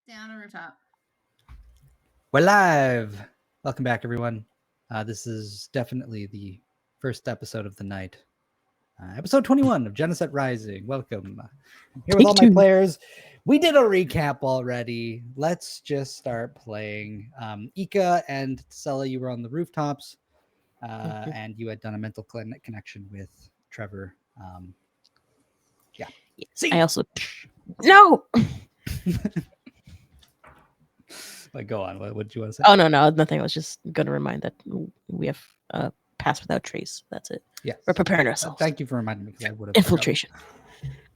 Down a rooftop. We're live. Welcome back, everyone. This is definitely the first episode of the night. Episode 21 of Geneset Rising. Welcome. I'm here with all my players. We did a recap already. Let's just start playing. Ika and Tsella, you were on the rooftops, and you had done a mental connection with Trevor. Yeah. See, I also no. Like, go on. What did you want to say? Oh no, nothing. I was just going to remind that we have pass without trace. That's it. Yeah, we're preparing ourselves. Thank you for reminding me because I would have infiltration.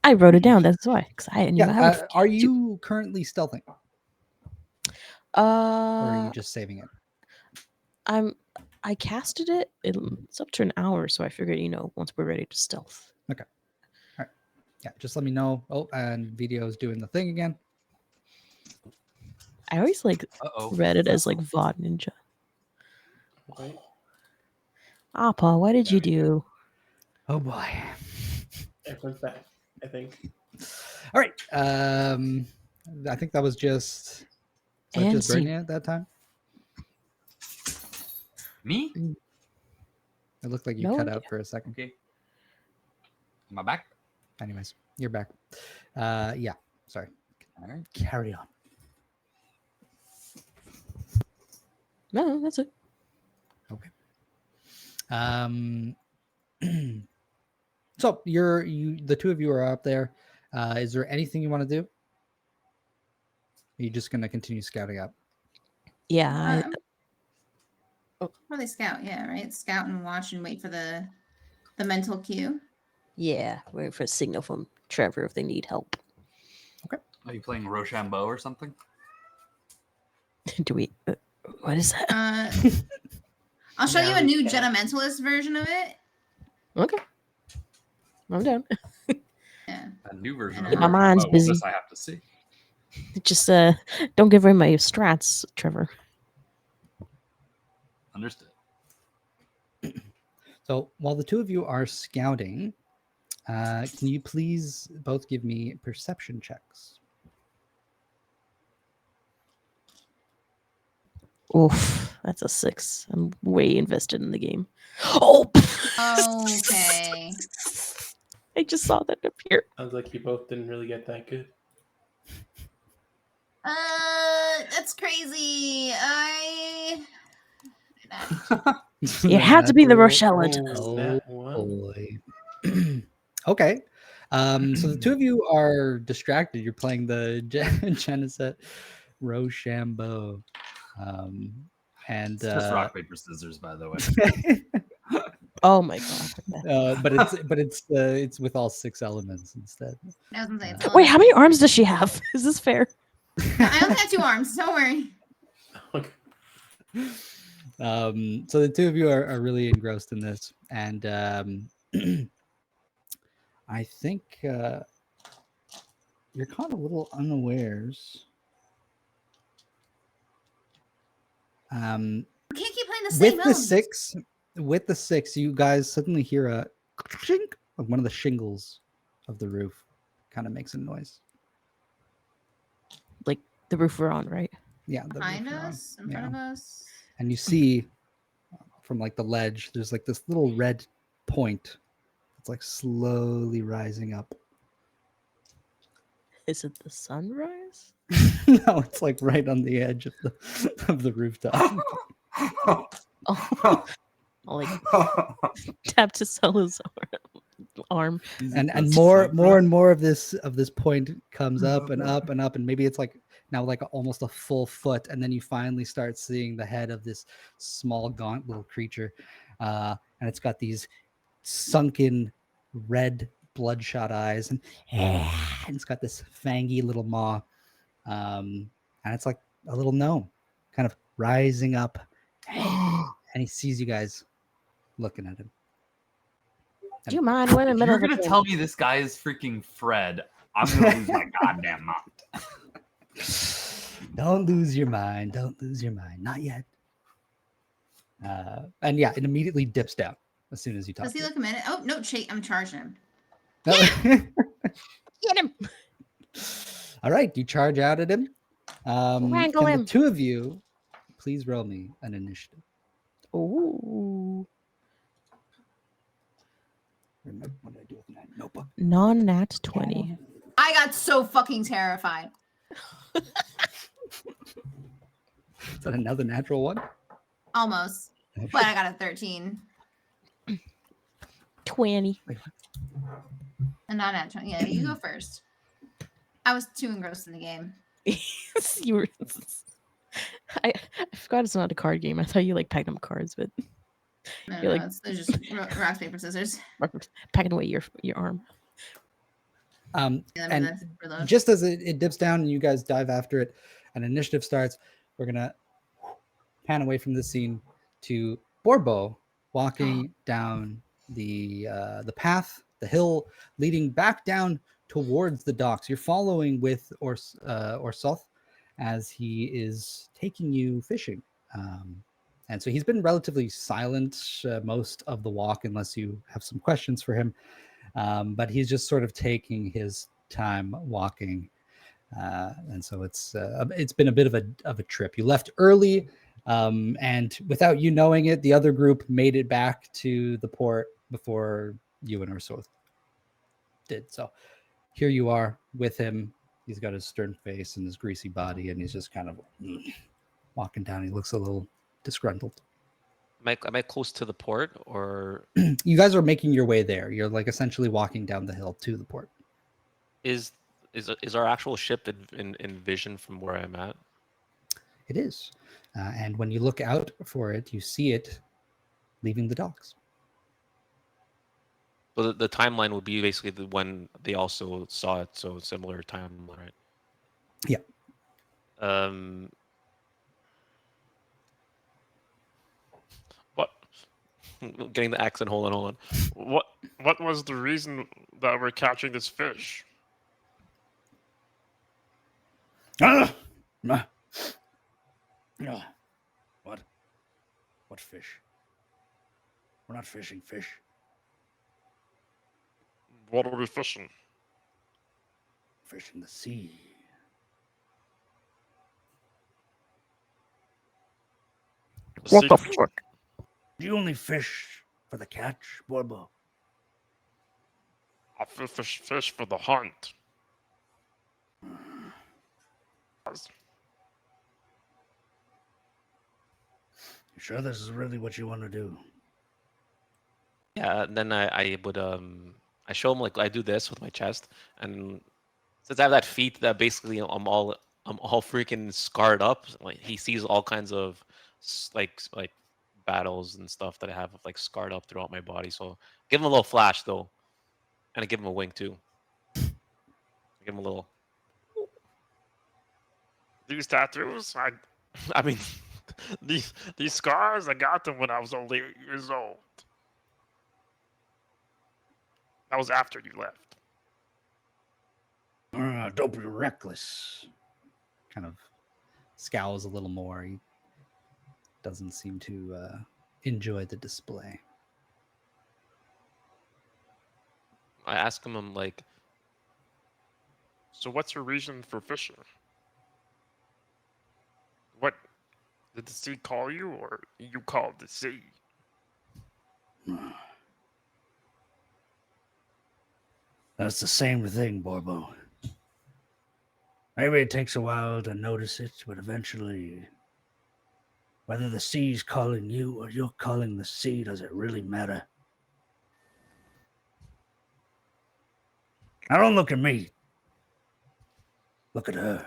I wrote it down. That's why. Because I knew. Yeah. Are you currently stealthing? Or are you just saving it? I casted it. It's up to an hour, so I figured, once we're ready to stealth. Okay. All right. Yeah. Just let me know. Oh, and video's doing the thing again. I always read it as VOD Ninja. Right. Paul, what did you do? Oh boy. Everyone's back, I think. All right. I think that was just Brittany at that time. Me? It looked like you cut out for a second. Okay. Am I back? Anyways, you're back. Yeah. Sorry. All right. Carry on. No, that's it. Okay. So the two of you are up there. Is there anything you want to do? Are you just going to continue scouting up? Yeah. Probably scout, yeah, right? Scout and watch and wait for the mental cue. Yeah, wait for a signal from Trevor if they need help. Okay. Are you playing Rochambeau or something? Do we? What is that? I'll show you a new Genementalist version of it. Okay. I'm down. Yeah. A new version of My mind's busy. This I have to see. Just don't give away my strats, Trevor. Understood. So while the two of you are scouting, can you please both give me perception checks? Oof, that's a 6. I'm way invested in the game. Oh! Okay. I just saw that appear. Sounds like you both didn't really get that good. That's crazy. It had to be the Rochelle. Oh boy. Okay. So the two of you are distracted. You're playing the Geneset Rochambeau. And it's just rock, paper, scissors, by the way. Oh my god! But it's with all 6 elements instead. Wait, how many arms does she have? Is this fair? I only have 2 arms. Don't worry. So the two of you are really engrossed in this, and I think you're kind of a little unawares. We can't keep playing the same elements. With the 6, you guys suddenly hear a chink of one of the shingles of the roof. Kind of makes a noise. Like the roof we're on, right? Yeah. Behind us, in front of us. And you see from the ledge, there's this little red point. It's slowly rising up. Is it the sunrise? No, it's right on the edge of the rooftop. Tap to Cella's arm. And more and more of this point comes up and up and up, and maybe it's now almost a full foot, and then you finally start seeing the head of this small gaunt little creature, and it's got these sunken red bloodshot eyes, and it's got this fangy little maw, and it's like a little gnome kind of rising up, and he sees you guys looking at him. Do you mind when in the middle You're gonna tell me this guy is freaking Fred? I'm gonna lose my goddamn mind. Don't lose your mind. Don't lose your mind. Not yet. And yeah, it immediately dips down as soon as you talk. Does he look a minute? Oh no, I'm charging him. Get him! All right, you charge out at him. Wrangle Can him. the two of you please roll me an initiative? Ooh. What did I do with my notebook? Non-nat 20. I got so fucking terrified. Is that another natural one? Almost. But I got a 13. 20. And not at 20. Yeah, you go first. I was too engrossed in the game. You were. I forgot it's not a card game. I thought you like packed up cards, but No, You're no, like- it's just rock, paper, scissors. packing away your arm. And And then reload. just as it dips down and you guys dive after it, an initiative starts. We're gonna pan away from the scene to Borbo walking down the path, the hill leading back down towards the docks. You're following with Orsoth as he is taking you fishing. And so he's been relatively silent most of the walk, unless you have some questions for him. But he's just sort of taking his time walking. And so it's been a bit of a trip. You left early, and without you knowing it, the other group made it back to the port before you and Orsoth did. So here you are with him. He's got his stern face and his greasy body, and he's just kind of walking down. He looks a little disgruntled. Am I close to the port, or You guys are making your way there. You're like essentially walking down the hill to the port. is our actual ship in vision from where I'm at? It is. And when you look out for it, you see it leaving the docks. So the timeline would be basically the when they also saw it, so similar timeline, right? Yeah. What? Getting the accent. Hold on. What was the reason that we're catching this fish? Ah! What? What fish? We're not fishing fish. What are we fishing? Fishing the sea. What the fuck? Do you only fish for the catch, Borbo? I fish for the hunt. You sure this is really what you want to do? Yeah. And then I would I show him, like, I do this with my chest, and since I have that feat that basically I'm all freaking scarred up. Like, he sees all kinds of like battles and stuff that I have like scarred up throughout my body. So give him a little flash though, and I give him a wink too. Give him a little. These tattoos, I mean, these scars, I got them when I was only 8 years old. That was after you left. Don't be reckless. Kind of scowls a little more. He doesn't seem to enjoy the display. I ask him, I'm like, So what's your reason for fishing? What did the sea call you, or you called the sea? That's the same thing, Borbo. Maybe it takes a while to notice it, but eventually, whether the sea's calling you or you're calling the sea, does it really matter? Now don't look at me. Look at her.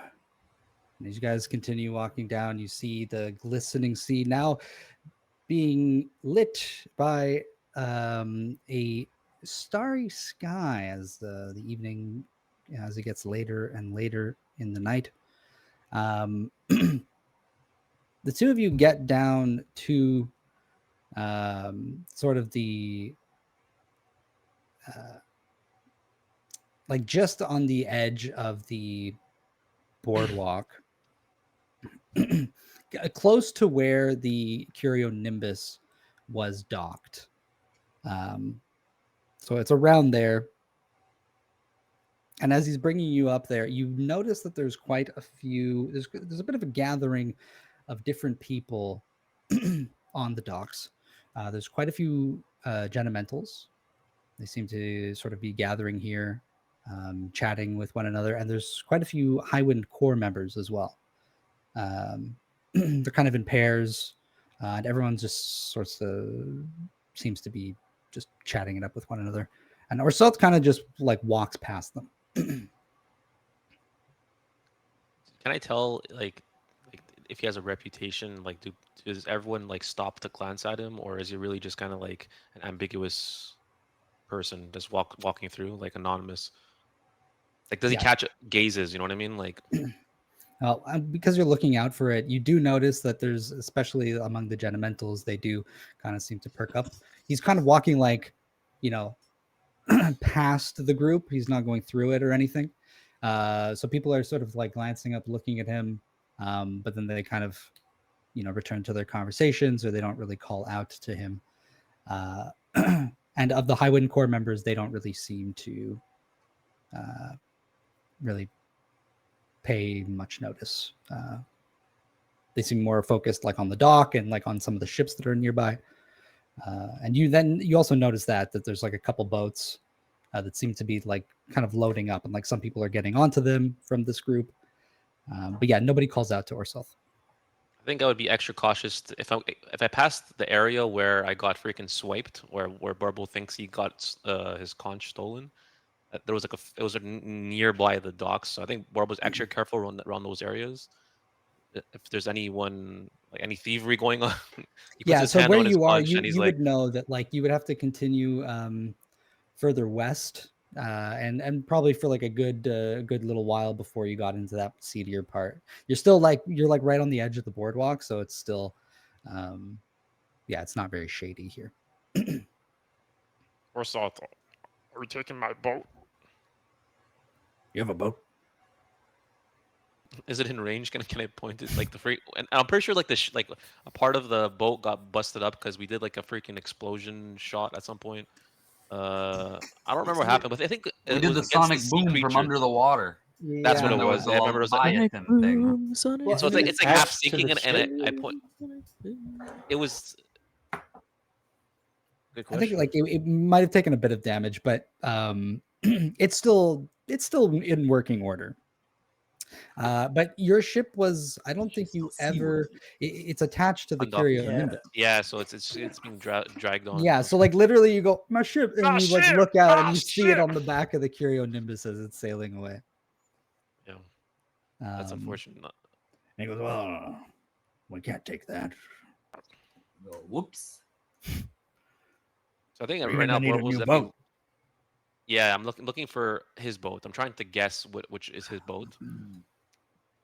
And as you guys continue walking down, you see the glistening sea now being lit by a starry sky as the evening, as it gets later and later in the night. The two of you get down to sort of the like just on the edge of the boardwalk, close to where the Curio Nimbus was docked. So it's around there. And as he's bringing you up there, you notice that there's quite a few. There's a bit of a gathering of different people on the docks. There's quite a few Genementals. They seem to sort of be gathering here, chatting with one another, and there's quite a few Highwind Corps members as well. They're kind of in pairs, and everyone just sorts of seems to be just chatting it up with one another. And Orsoth kind of just like walks past them. Can I tell like if he has a reputation? Like, does everyone like stop to glance at him, or is he really just kind of like an ambiguous person just walking through, like anonymous? Like, does he catch gazes? You know what I mean? Like, well, because you're looking out for it, you do notice that there's, especially among the Genementals, they do kind of seem to perk up. He's kind of walking like, you know, past the group. He's not going through it or anything. So people are sort of like glancing up, looking at him, but then they kind of, you know, return to their conversations, or they don't really call out to him. And of the Highwind Corps members, they don't really seem to really pay much notice. They seem more focused like on the dock and like on some of the ships that are nearby. And you also notice that there's like a couple boats that seem to be like kind of loading up, and like some people are getting onto them from this group. But yeah, nobody calls out to Orsoth. I think I would be extra cautious if I passed the area where I got freaking swiped, where Barbo thinks he got his conch stolen. There was like it was nearby the docks, so I think Barbo's extra careful around those areas. If there's anyone like any thievery going on, he puts his hand where on his you are, conch and he's you like, would know that like you would have to continue further west, and probably for like a good little while before you got into that seedier part. You're like right on the edge of the boardwalk, so it's still it's not very shady here. Orsoth, are we taking my boat? You have a boat? is it in range? Can I point it like the free? And I'm pretty sure like like a part of the boat got busted up because we did like a freaking explosion shot at some point. I don't remember what happened, but I think We did the sonic boom from under the water. That's what it There was. a I remember it was Leviathan thing. so it's like half sinking, and I point. It was. Good question. I think like it might have taken a bit of damage, but it's still in working order. But your ship was, I don't think you ever. It's attached to the Curio Nimbus. Yeah, so it's being dragged on. Yeah, so like literally, you go my ship, and you like look out and you see ship. it on the back of the Curio Nimbus as it's sailing away. Yeah, that's unfortunate. And he goes, "Well, we can't take that." Whoops. So I think We're right now, gonna need a Borbo's new boat. yeah, I'm looking for his boat. I'm trying to guess which is his boat.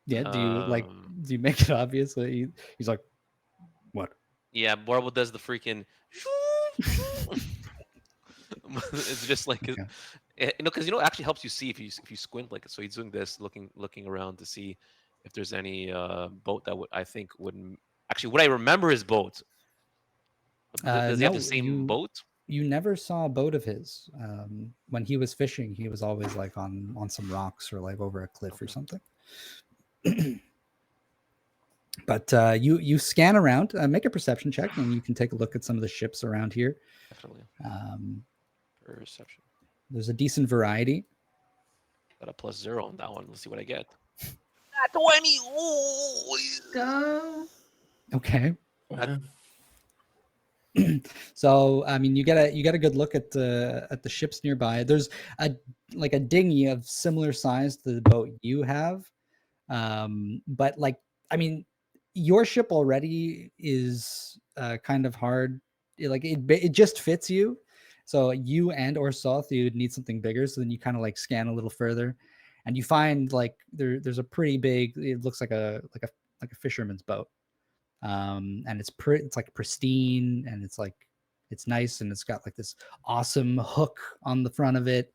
Yeah, do you make it obvious that he's like, what? Yeah, Borbo does the freaking. It's just like you know, because it actually helps you see if you squint like it. So he's doing this, looking around to see if there's any boat that I think would actually. Would I remember his boat? Does he have the same boat? You never saw a boat of his. When he was fishing, he was always like on some rocks or like over a cliff or something. But you scan around, make a perception check, and you can take a look at some of the ships around here. Definitely. Perception. There's a decent variety. Got a +0 on that one. Let's see what I get. 20. Oh, Go. Okay. So I mean, you get a good look at the ships nearby. There's a dinghy of similar size to the boat you have, but like I mean, your ship already is kind of hard. It just fits you. So you and Orsoth, you would need something bigger. So then you kind of like scan a little further, and you find like there's a pretty big. It looks like a fisherman's boat. And it's like pristine, and it's nice, and it's got like this awesome hook on the front of it,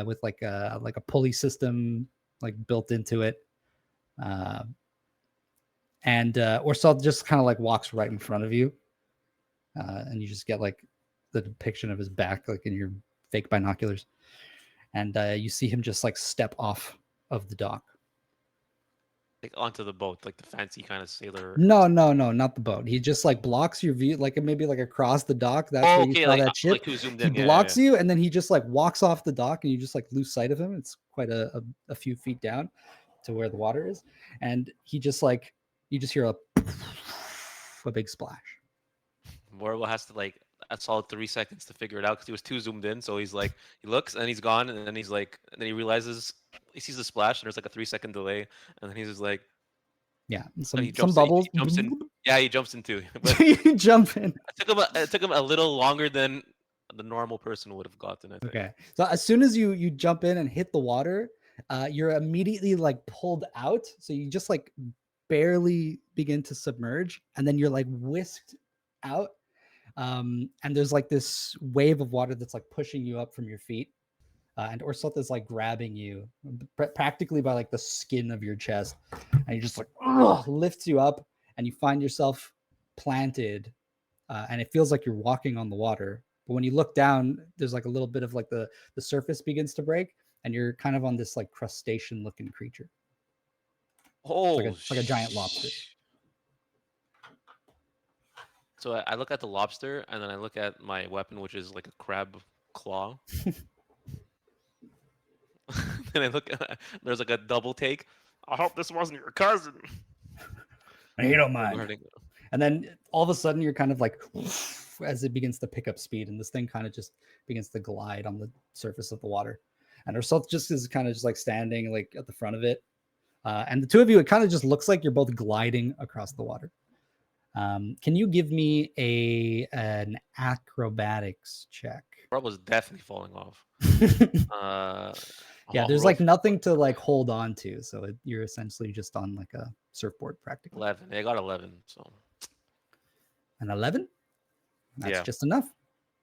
with like a pulley system like built into it. And Orsoth just kind of like walks right in front of you, and you just get like the depiction of his back like in your fake binoculars. and you see him just like step off of the dock. Like onto the boat, like the fancy kind of sailor. No, not the boat. He just like blocks your view, like maybe like across the dock. That's where you Okay, saw like that ship. like who zoomed He in? blocks you, and then he just like walks off the dock, and you just like lose sight of him. It's quite a few feet down to where the water is, and he just like you just hear a big splash. Morwell has to like a solid 3 seconds to figure it out because he was too zoomed in. So he's like, he looks and he's gone, and then he's like, and then he realizes he sees the splash, and there's like a 3 second delay, and then he's just like, Yeah, and he some jumps in, bubbles. he jumps in. Yeah, he jumps into. But You jump in. it took him a little longer than the normal person would have gotten. I think. Okay, so as soon as you jump in and hit the water, you're immediately like pulled out. So you just like barely begin to submerge, and then you're like whisked out. And there's like this wave of water that's like pushing you up from your feet, and Orseth is like grabbing you practically by like the skin of your chest, and he just like lifts you up, and you find yourself planted, and it feels like you're walking on the water. But when you look down, there's like a little bit of like the surface begins to break, and you're kind of on this like crustacean looking creature. Oh, It's like a giant lobster. So I look at the lobster, and then I look at my weapon, which is like a crab claw. Then I look at there's like a double take. I hope this wasn't your cousin. You don't mind. Regarding- And then all of a sudden you're kind of like as it begins to pick up speed, and this thing kind of just begins to glide on the surface of the water. And herself just is kind of just like standing like at the front of it. And the two of you, it kind of just looks like you're both gliding across the water. Can you give me an acrobatics check? Rob was definitely falling off. Yeah, I'll there's roll like nothing to like hold on to, so you're essentially just on like a surfboard practically. 11. I got 11. So An 11? That's Yeah. just enough.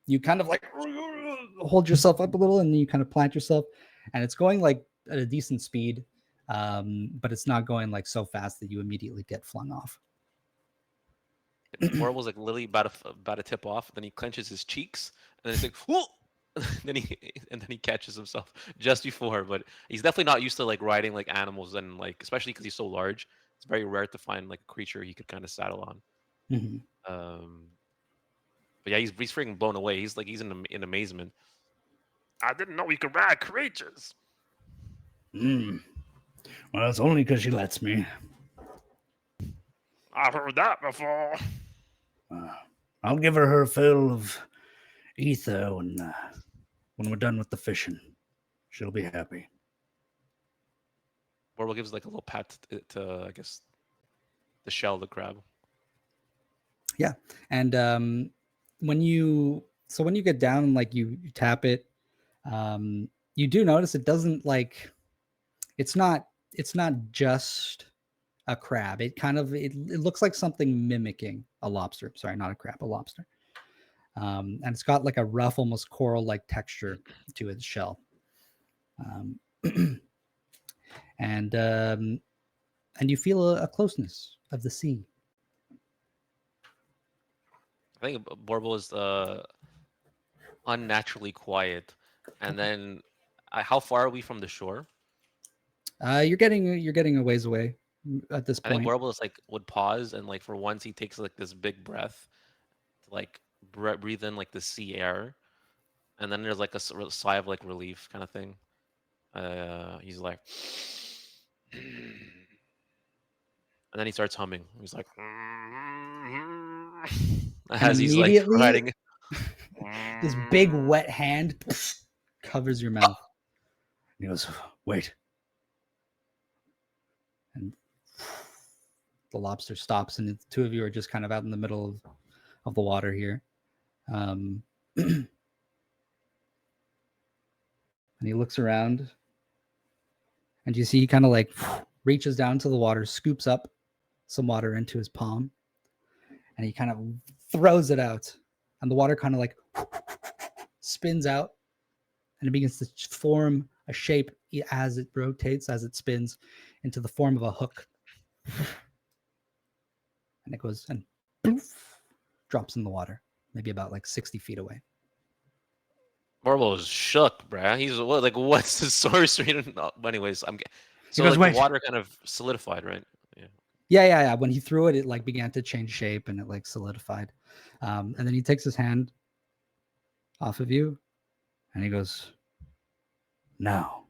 You kind of like hold yourself up a little, and then you kind of plant yourself, and it's going like at a decent speed, but it's not going like so fast that you immediately get flung off. Moore was like literally about to tip off. Then he clenches his cheeks, and then he's like, "Whoa!" then he catches himself just before. But he's definitely not used to like riding like animals, and like especially because he's so large, it's very rare to find like a creature he could kind of saddle on. Mm-hmm. But yeah, he's freaking blown away. He's in amazement. I didn't know we could ride creatures. Well, it's only because she lets me. I've heard that before. I'll give her fill of ether when we're done with the fishing. She'll be happy. Moore gives like a little pat to I guess the shell, the crab. Yeah, and when you get down and like you tap it, you do notice it doesn't like it's not just a crab. It kind of it looks like something mimicking a lobster. Sorry, not a crab, a lobster. And it's got like a rough, almost coral-like texture to its shell. And you feel a closeness of the sea. I think Borbo is unnaturally quiet. And then, how far are we from the shore? You're getting a ways away at this I think point. Borbo is like would pause and like for once he takes like this big breath to like breathe in like the sea air, and then there's like a sigh of like relief kind of thing. He's like, and then he starts humming. He's like, as he's like immediately- riding. This big wet hand covers your mouth. He goes, "Wait." And the lobster stops, and the two of you are just kind of out in the middle of the water here. And he looks around, and you see he kind of like reaches down to the water, scoops up some water into his palm, and he kind of throws it out, and the water kind of like spins out, and it begins to form a shape as it rotates, as it spins into the form of a hook. And it goes and poof, drops in the water, maybe about like 60 feet away. Marble is shook, bruh. He's what? Like, what's the sorcery? But anyways, so goes, like "Wait." the water kind of solidified, right? Yeah. Yeah. When he threw it, it like began to change shape and it like solidified. And then he takes his hand off of you and he goes, "Now,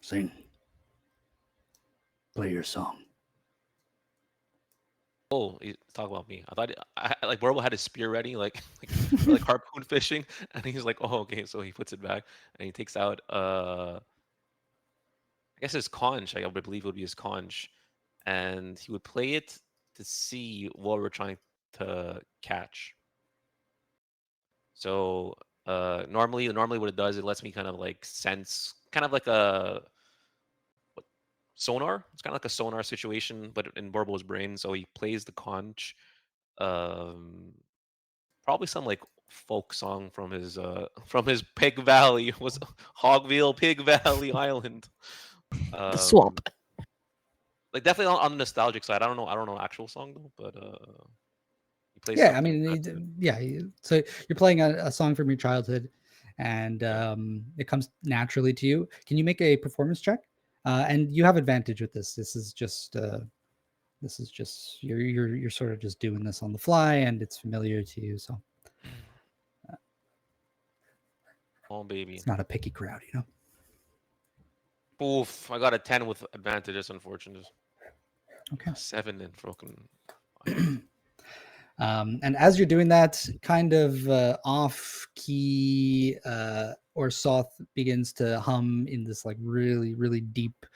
sing. Play your song." Oh, talk about me. I thought like Marble had his spear ready, like harpoon fishing, and he's like, oh, okay. So he puts it back and he takes out I guess his conch. I would believe it would be his conch, and he would play it to see what we're trying to catch. So normally what it does, it lets me kind of like sense, kind of like a sonar. It's kind of like a sonar situation, but in Borbo's brain. So he plays the conch, probably some like folk song from his Pig Valley. Was Hogville Pig Valley Island. The swamp. Like definitely on the nostalgic side. I don't know actual song though, but he plays. Yeah, I something mean, like that. so you're playing a song from your childhood, and it comes naturally to you. Can you make a performance check? And you have advantage with this. This is just you're sort of just doing this on the fly, and it's familiar to you. So Oh baby. it's not a picky crowd, you know. Oof! I got a 10 with advantage. That's unfortunate. Okay. 7 and broken. And as you're doing that, kind of off key, or Soth begins to hum in this like really, really deep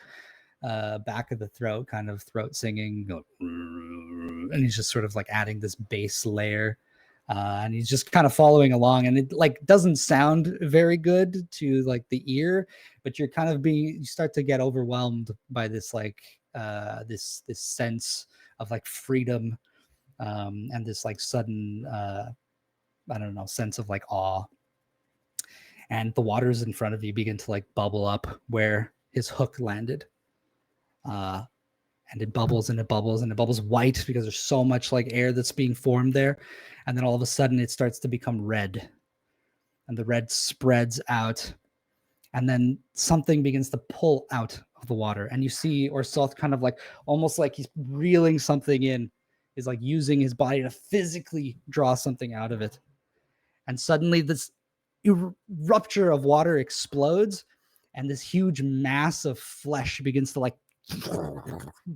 back of the throat, kind of throat singing, and he's just sort of like adding this bass layer, and he's just kind of following along, and it like doesn't sound very good to like the ear, but you're kind of you start to get overwhelmed by this like this sense of like freedom. And this like sudden, I don't know, sense of like awe. And the waters in front of you begin to like bubble up where his hook landed. And it bubbles and it bubbles and it bubbles white because there's so much like air that's being formed there. And then all of a sudden it starts to become red. And the red spreads out. And then something begins to pull out of the water. And you see Orsoth kind of like almost like he's reeling something in. Is like using his body to physically draw something out of it. And suddenly this rupture of water explodes and this huge mass of flesh begins to like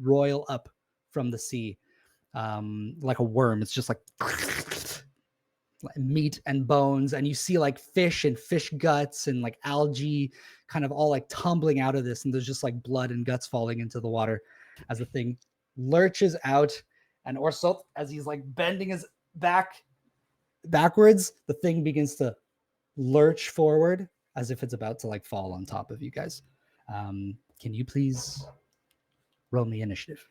roil up from the sea, like a worm. It's just like meat and bones, and you see like fish and fish guts and like algae kind of all like tumbling out of this, and there's just like blood and guts falling into the water as the thing lurches out. And Orsoth, as he's like bending his backwards, the thing begins to lurch forward as if it's about to like fall on top of you guys. Can you please roll me initiative?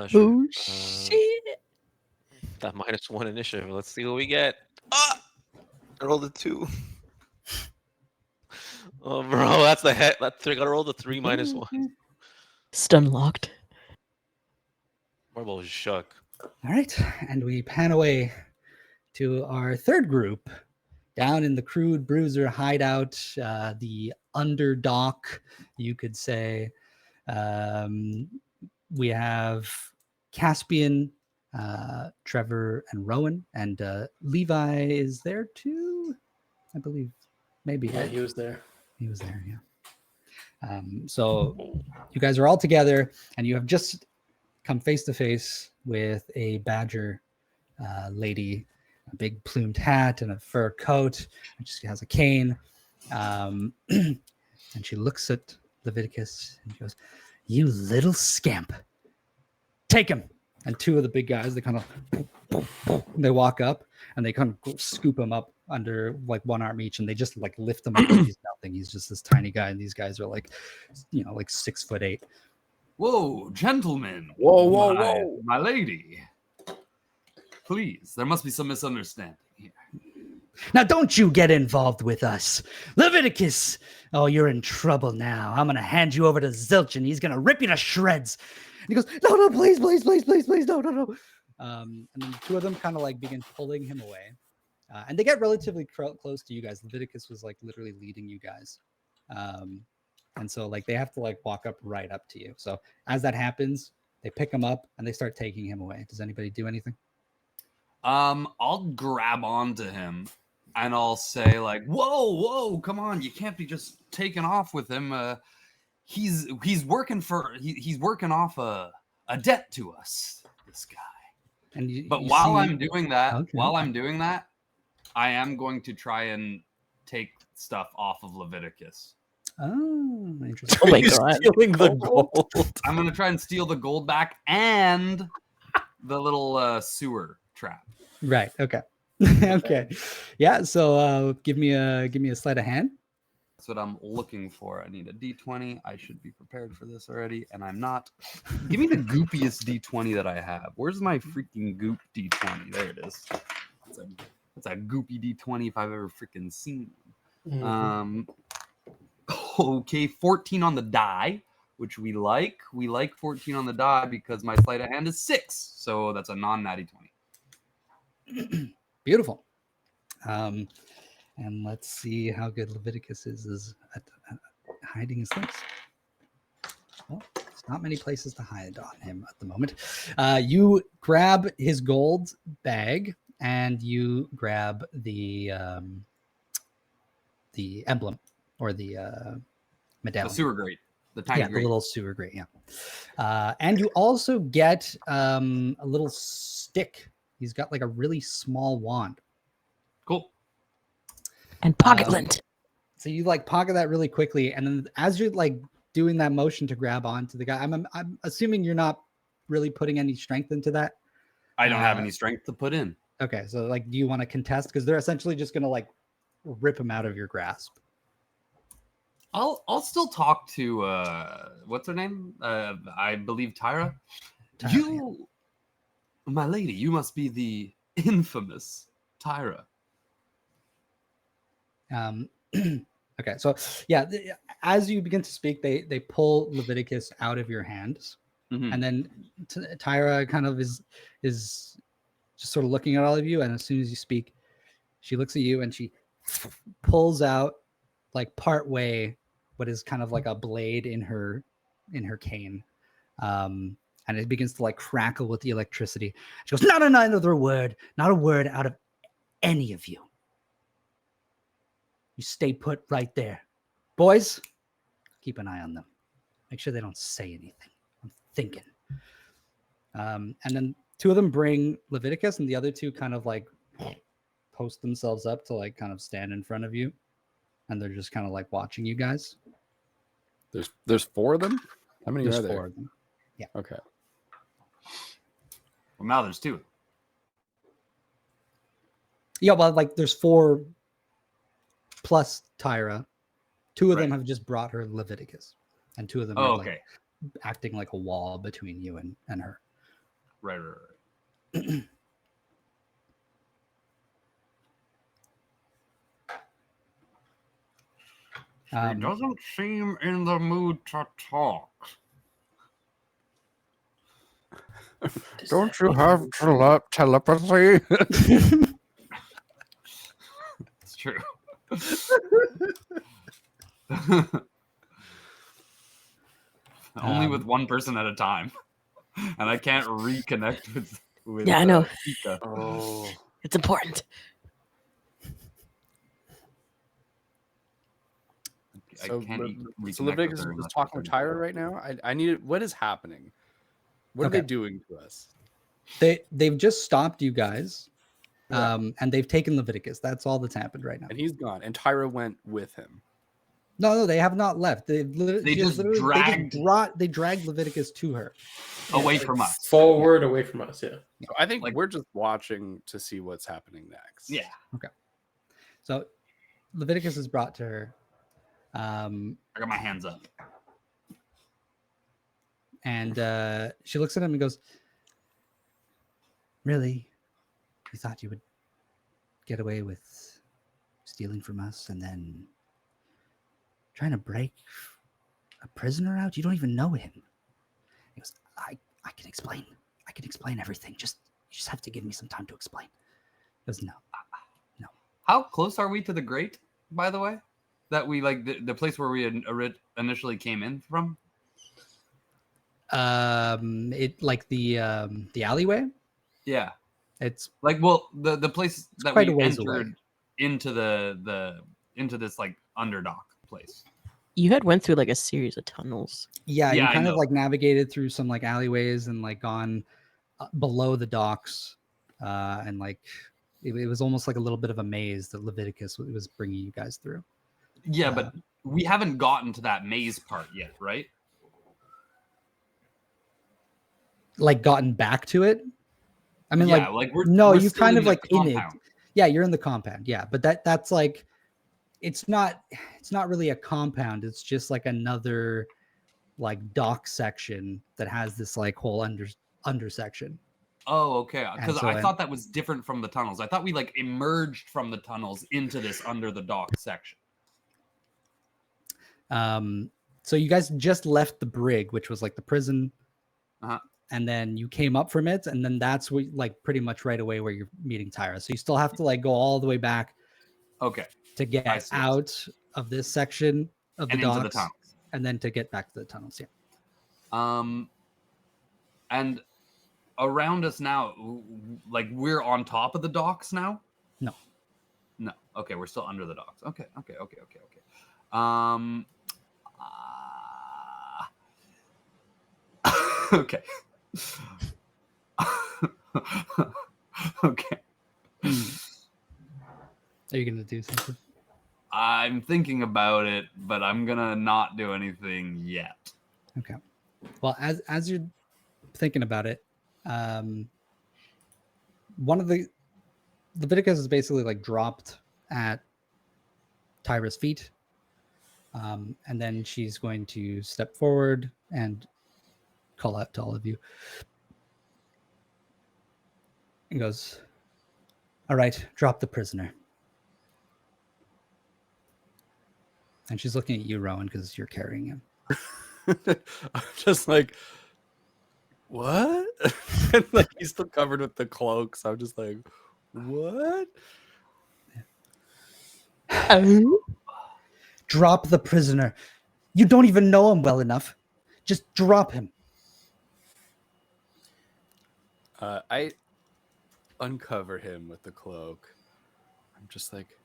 Sure. Oh shit! That -1 initiative. Let's see what we get. I rolled a 2. Oh, bro, that's the heck. That 3. Gotta roll the 3 -1. Stun locked. Marble is shook. All right, and we pan away to our third group down in the crude bruiser hideout, the underdock, you could say. We have Caspian, Trevor, and Rowan, and Levi is there too, I believe. Maybe. Yeah, he was there. He was there, yeah. So you guys are all together, and you have just come face to face with a badger lady, a big plumed hat and a fur coat, and she has a cane. And she looks at Leviticus and she goes, "You little scamp, take him." And 2 of the big guys, they kind of they walk up and they kind of scoop him up under like one arm each, and they just like lift him up like he's nothing. He's just this tiny guy, and these guys are like, like 6'8". Whoa, gentlemen. Whoa. My lady. Please, there must be some misunderstanding here. Now, don't you get involved with us. Leviticus! Oh, you're in trouble now. I'm going to hand you over to Zilch, and he's going to rip you to shreds. And he goes, no, please, no. And then the two of them kind of like begin pulling him away. And they get relatively close to you guys. Leviticus was like literally leading you guys. And so like they have to like walk up right up to you. So as that happens, they pick him up and they start taking him away. Does anybody do anything? I'll grab onto him and I'll say like, whoa, come on, you can't be just taking off with him. He's working off a debt to us, this guy. And I'm doing that, I am going to try and take stuff off of Leviticus. Oh, interesting. Oh my god. Stealing the gold. I'm going to try and steal the gold back and the little sewer trap. Right. Okay. Okay. Yeah. So give me a sleight of hand. That's what I'm looking for. I need a D20. I should be prepared for this already, and I'm not. Give me the goopiest D20 that I have. Where's my freaking goop D20? There it is. That's a goopy D20 if I've ever freaking seen one. Okay, 14 on the die, which we like. We like 14 on the die because my sleight of hand is 6, so that's a non-natty 20. Beautiful. And let's see how good Leviticus is at hiding his things. Well, there's not many places to hide on him at the moment. You grab his gold bag and you grab the emblem or the medallion. The sewer grate. The tiny The grate. little sewer grate, yeah. And you also get a little stick. He's got like a really small wand. Cool. And pocket lint. So you like pocket that really quickly, and then as you're like doing that motion to grab onto the guy, I'm assuming you're not really putting any strength into that. I don't have any strength to put in. Okay, so like, do you want to contest? Because they're essentially just gonna like rip him out of your grasp. I'll still talk to what's her name? I believe Tyra. You, my lady, you must be the infamous Tyra. Okay, so yeah, as you begin to speak, they pull Leviticus out of your hands, and then Tyra kind of is just sort of looking at all of you, and as soon as you speak, she looks at you and she pulls out like part way what is kind of like a blade in her cane, and it begins to like crackle with the electricity. She goes, not another word, not a word out of any of you. You stay put right there. Boys, keep an eye on them. Make sure they don't say anything. I'm thinking. And then two of them bring Leviticus, and the other two kind of like post themselves up to like kind of stand in front of you. And they're just kind of like watching you guys. There's 4 of them? How many There's are there? 4 of them. Yeah. Okay. Well, now there's 2. Yeah, well, like there's 4 plus Tyra. 2 of them have just brought her Leviticus, and 2 of them are like acting like a wall between you and her. Right. He doesn't seem in the mood to talk. Don't you have telepathy? It's true. Only with one person at a time, and I can't reconnect with. Yeah, I know. Pika. Oh. It's important. So reconnect Leviticus with her is unless talking with Tyra right now. I need it. What is happening? What are they doing to us? They've just stopped you guys, and they've taken Leviticus. That's all that's happened right now. And he's gone. And Tyra went with him. No, they have not left. They dragged Leviticus to her. Away from us. Forward, away from us, yeah. So I think we're just watching to see what's happening next. Yeah. Okay. So Leviticus is brought to her. I got my hands up. And she looks at him and goes, really? You thought you would get away with stealing from us and then trying to break a prisoner out? You don't even know him. He goes, I can explain. I can explain everything. Just just have to give me some time to explain. He goes, no. How close are we to the grate, by the way? That we like the place where we initially came in from? It like the alleyway. Yeah. It's like, well, the place that quite a we ways entered away. into into this like underdock place. You had went through like a series of tunnels. Yeah, Yeah, you I kind of know. like navigated through some like alleyways and like gone below the docks, and like it was almost like a little bit of a maze that Leviticus was bringing you guys through. Yeah, but we haven't gotten to that maze part yet, right? Like gotten back to it. I mean, Yeah, like we're no, we're you still kind in of the like in it. compound. Yeah, you're in the compound. Yeah, but that's like it's not really a compound. It's just like another like dock section that has this like whole under section. Oh, okay. Because so I thought that was different from the tunnels. I thought we like emerged from the tunnels into this under the dock section. So you guys just left the brig, which was like the prison, and then you came up from it, and then that's where, like, pretty much right away where you're meeting Tyra. So you still have to like go all the way back, okay, to get out of this section of the and docks, into the tunnels, and then to get back to the tunnels. Yeah. And around us now, like we're on top of the docks now. No. Okay, we're still under the docks. Okay. Okay. Okay. Are you gonna do something? I'm thinking about it, but I'm gonna not do anything yet. Okay. Well, as you're thinking about it, one of the Leviticus is basically like dropped at Tyra's feet, and then she's going to step forward and call out to all of you. And goes, "All right, drop the prisoner." And she's looking at you, Rowan, because you're carrying him. I'm just like, what? And like he's still covered with the cloak, so I'm just like, what? Drop the prisoner. You don't even know him well enough. Just drop him. I uncover him with the cloak. I'm just like,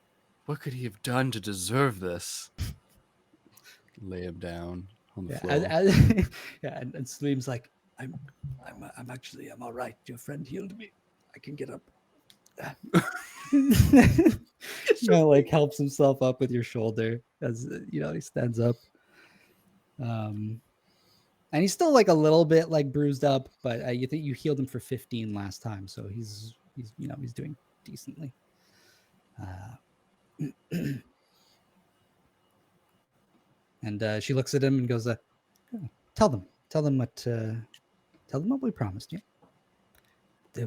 what could he have done to deserve this? Lay him down on the floor. And Slim's like, I'm all right. Your friend healed me. I can get up. Like helps himself up with your shoulder as he stands up. And he's still like a little bit like bruised up, but you think you healed him for 15 last time, so he's doing decently. And she looks at him and goes, tell them what we promised you." They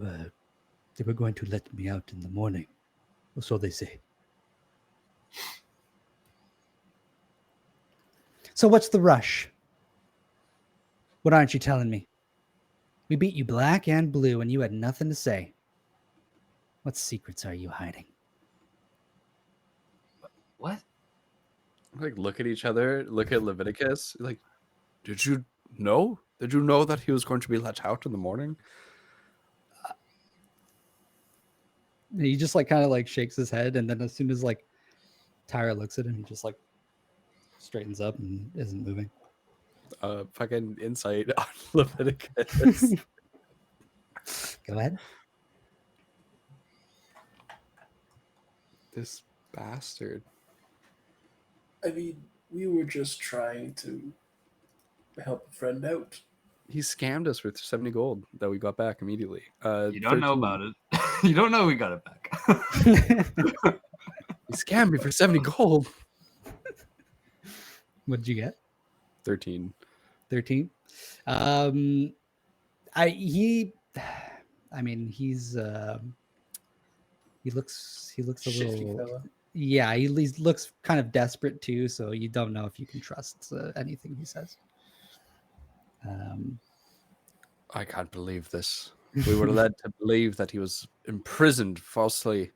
were going to let me out in the morning, or so they say. So what's the rush? What aren't you telling me? We beat you black and blue, and you had nothing to say. What secrets are you hiding? What? Like look at each other, look at Leviticus. Like, did you know? Did you know that he was going to be let out in the morning? He just like kind of like shakes his head, and then as soon as like Tyra looks at him, he just like straightens up and isn't moving. Fucking insight on Leviticus. Go ahead. This bastard. I mean, we were just trying to help a friend out. He scammed us with 70 gold that we got back immediately. You don't know about it. You don't know we got it back. He scammed me for 70 gold. What did you get? 13. 13. He looks a Shifty little. fella. Yeah, he looks kind of desperate too, so you don't know if you can trust anything he says. I can't believe this. We were led to believe that he was imprisoned falsely,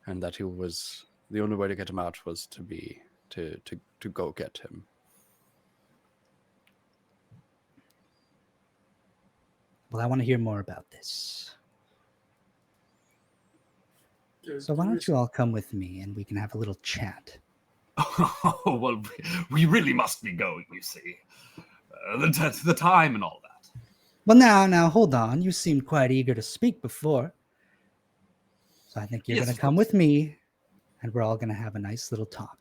and that the only way to get him out was to go get him. Well, I want to hear more about this. So why don't you all come with me and we can have a little chat? Oh, well, we really must be going, you see. The time and all that. Well, now, hold on. You seemed quite eager to speak before. So I think you're Yes, going to of come course. with me, and we're all going to have a nice little talk.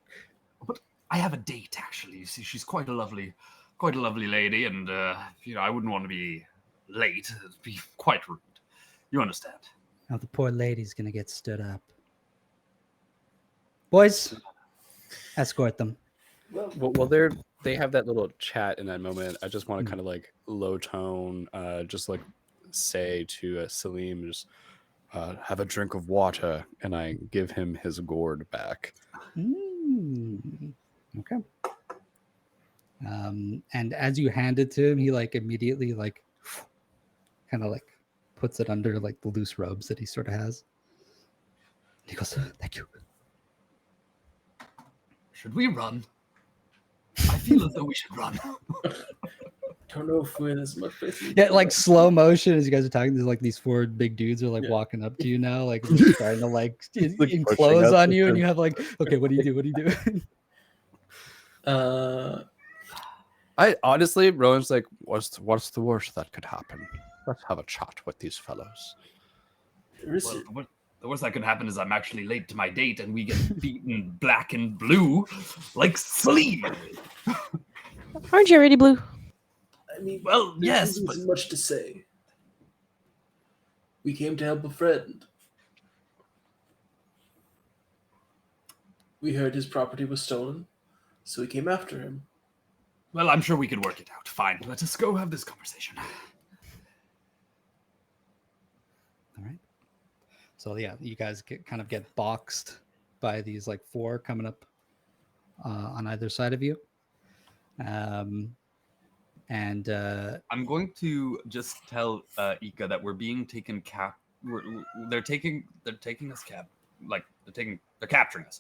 But I have a date, actually. You see, she's quite a lovely lady, and I wouldn't want to be late. It'd be quite rude. You understand? Now the poor lady's going to get stood up. Boys, escort them. Well, they have that little chat in that moment. I just want to kind of like low tone, just like say to Salim, just have a drink of water, and I give him his gourd back. Okay. And as you hand it to him, he like immediately like kind of like puts it under like the loose robes that he sort of has. He goes, "Thank you." Should we run? I feel as though we should run. Don't know if we're as much faith. Yeah, like slow motion as you guys are talking. There's like these four big dudes are like walking up to you now, like trying to like enclose on you, and you have like, okay, what do you do? What do you do? I honestly, Rowan's like, what's the worst that could happen? Let's have a chat with these fellows. Well, the worst that could happen is I'm actually late to my date, and we get beaten black and blue like Salim. Aren't you already blue? I mean, Well, there yes, isn't but much to say. We came to help a friend. We heard his property was stolen, so we came after him. well, I'm sure we could work it out. Fine, let us go have this conversation. All right. So yeah, you guys kind of get boxed by these like four coming up on either side of you. And I'm going to just tell Ika that we're being taken they're taking us they're capturing us.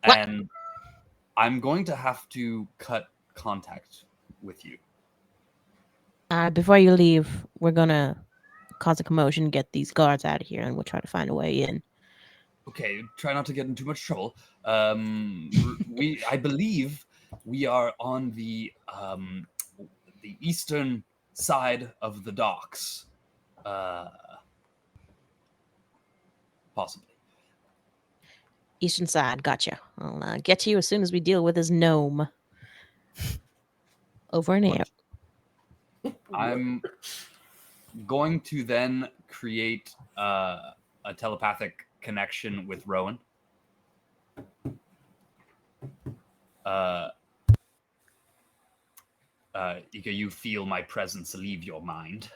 And I'm going to have to cut contact with you. Before you leave, we're gonna cause a commotion, get these guards out of here, and we'll try to find a way in. Okay, try not to get in too much trouble. I believe we are on the eastern side of the docks. Possibly. Eastern side, gotcha. I'll get to you as soon as we deal with his gnome. Over and out. I'm going to then create a telepathic connection with Rowan. Ika, you feel my presence leave your mind.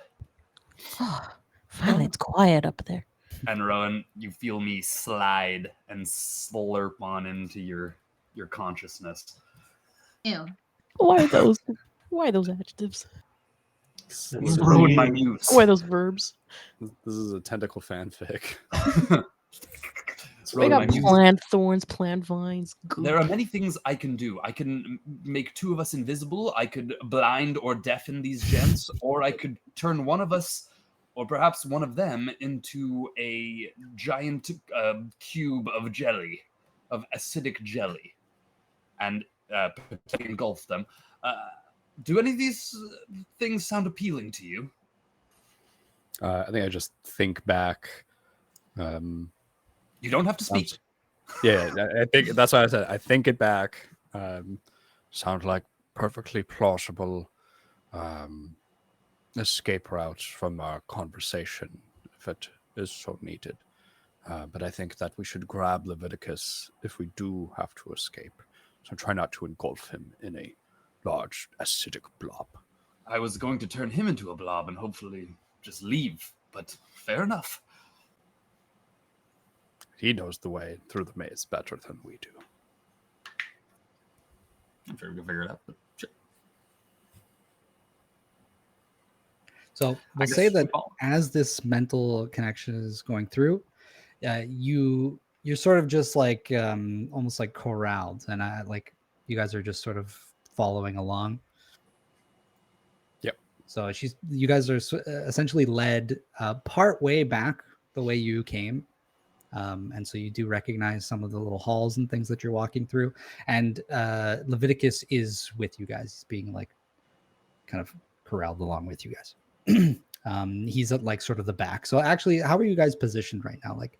Finally, it's quiet up there. And Rowan, you feel me slide and slurp on into your consciousness. Ew. Why are those? Why are those adjectives? Ruin my muse. Why are those verbs? This is a tentacle fanfic. We got plant thorns, plant vines. Goop. There are many things I can do. I can make two of us invisible. I could blind or deafen these gents, or I could turn one of us, or perhaps one of them, into a giant cube of jelly, of acidic jelly, and engulf them. Do any of these things sound appealing to you? I think I just think back. You don't have to speak. Yeah, I think that's why I said I think it back. Sound like perfectly plausible escape routes from our conversation, if it is so needed. But I think that we should grab Leviticus if we do have to escape. So try not to engulf him in a large acidic blob. I was going to turn him into a blob and hopefully just leave, but fair enough. He knows the way through the maze better than we do. I'm sure we can figure it out. But sure. So we'll guess say we that follow. as this mental connection is going through, you're sort of just like almost like corralled, and like you guys are just sort of following along. Yep. So you guys are essentially led part way back the way you came. And so you do recognize some of the little halls and things that you're walking through. And Leviticus is with you guys, being like kind of corralled along with you guys. He's at like sort of the back. So actually, how are you guys positioned right now? Like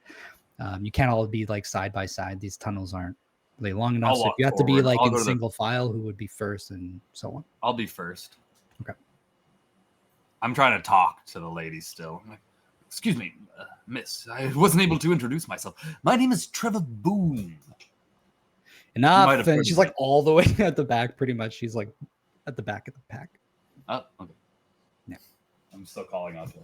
you can't all be like side by side. These tunnels aren't really long enough. I'll So if walk you have to be forward. like I'll in go to the- single file, who would be first and so on. I'll be first. Okay. I'm trying to talk to the lady still. I'm like, excuse me, miss. I wasn't able to introduce myself. My name is Trevor Boone. Enough. might have And heard she's of like all the way at the back, pretty much. She's like at the back of the pack. Oh, okay. Yeah. I'm still calling out to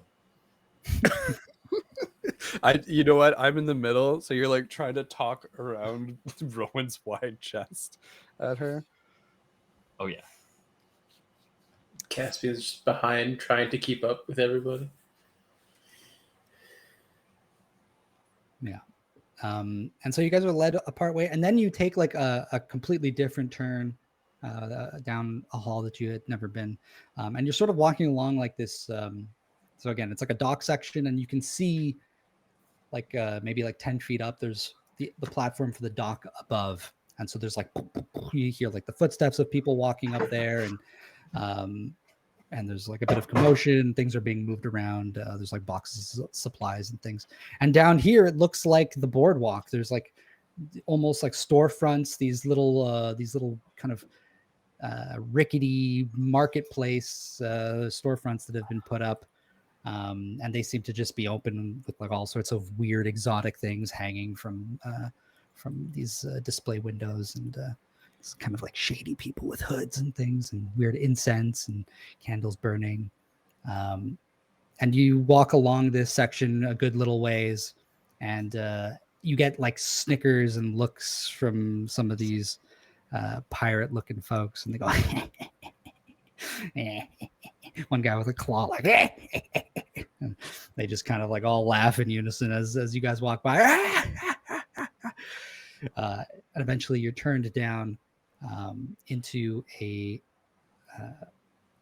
her. You know what? I'm in the middle, so you're like trying to talk around Rowan's wide chest at her. Oh, yeah. Caspian's just behind, trying to keep up with everybody. Yeah. And so you guys are led a part way, and then you take like a completely different turn down a hall that you had never been. And you're sort of walking along like this. So again, it's like a dock section, and you can see like maybe like 10 feet up, there's the platform for the dock above. And so there's like, you hear like the footsteps of people walking up there, and there's like a bit of commotion. Things are being moved around. There's like boxes of supplies and things. And down here, it looks like the boardwalk. There's like almost like storefronts, these little kind of rickety marketplace storefronts that have been put up. And they seem to just be open with like all sorts of weird exotic things hanging from these display windows, and it's kind of like shady people with hoods and things, and weird incense and candles burning. And you walk along this section a good little ways, and you get like snickers and looks from some of these pirate looking folks, and they go one guy with a claw like and they just kind of like all laugh in unison as you guys walk by. And eventually you're turned down into a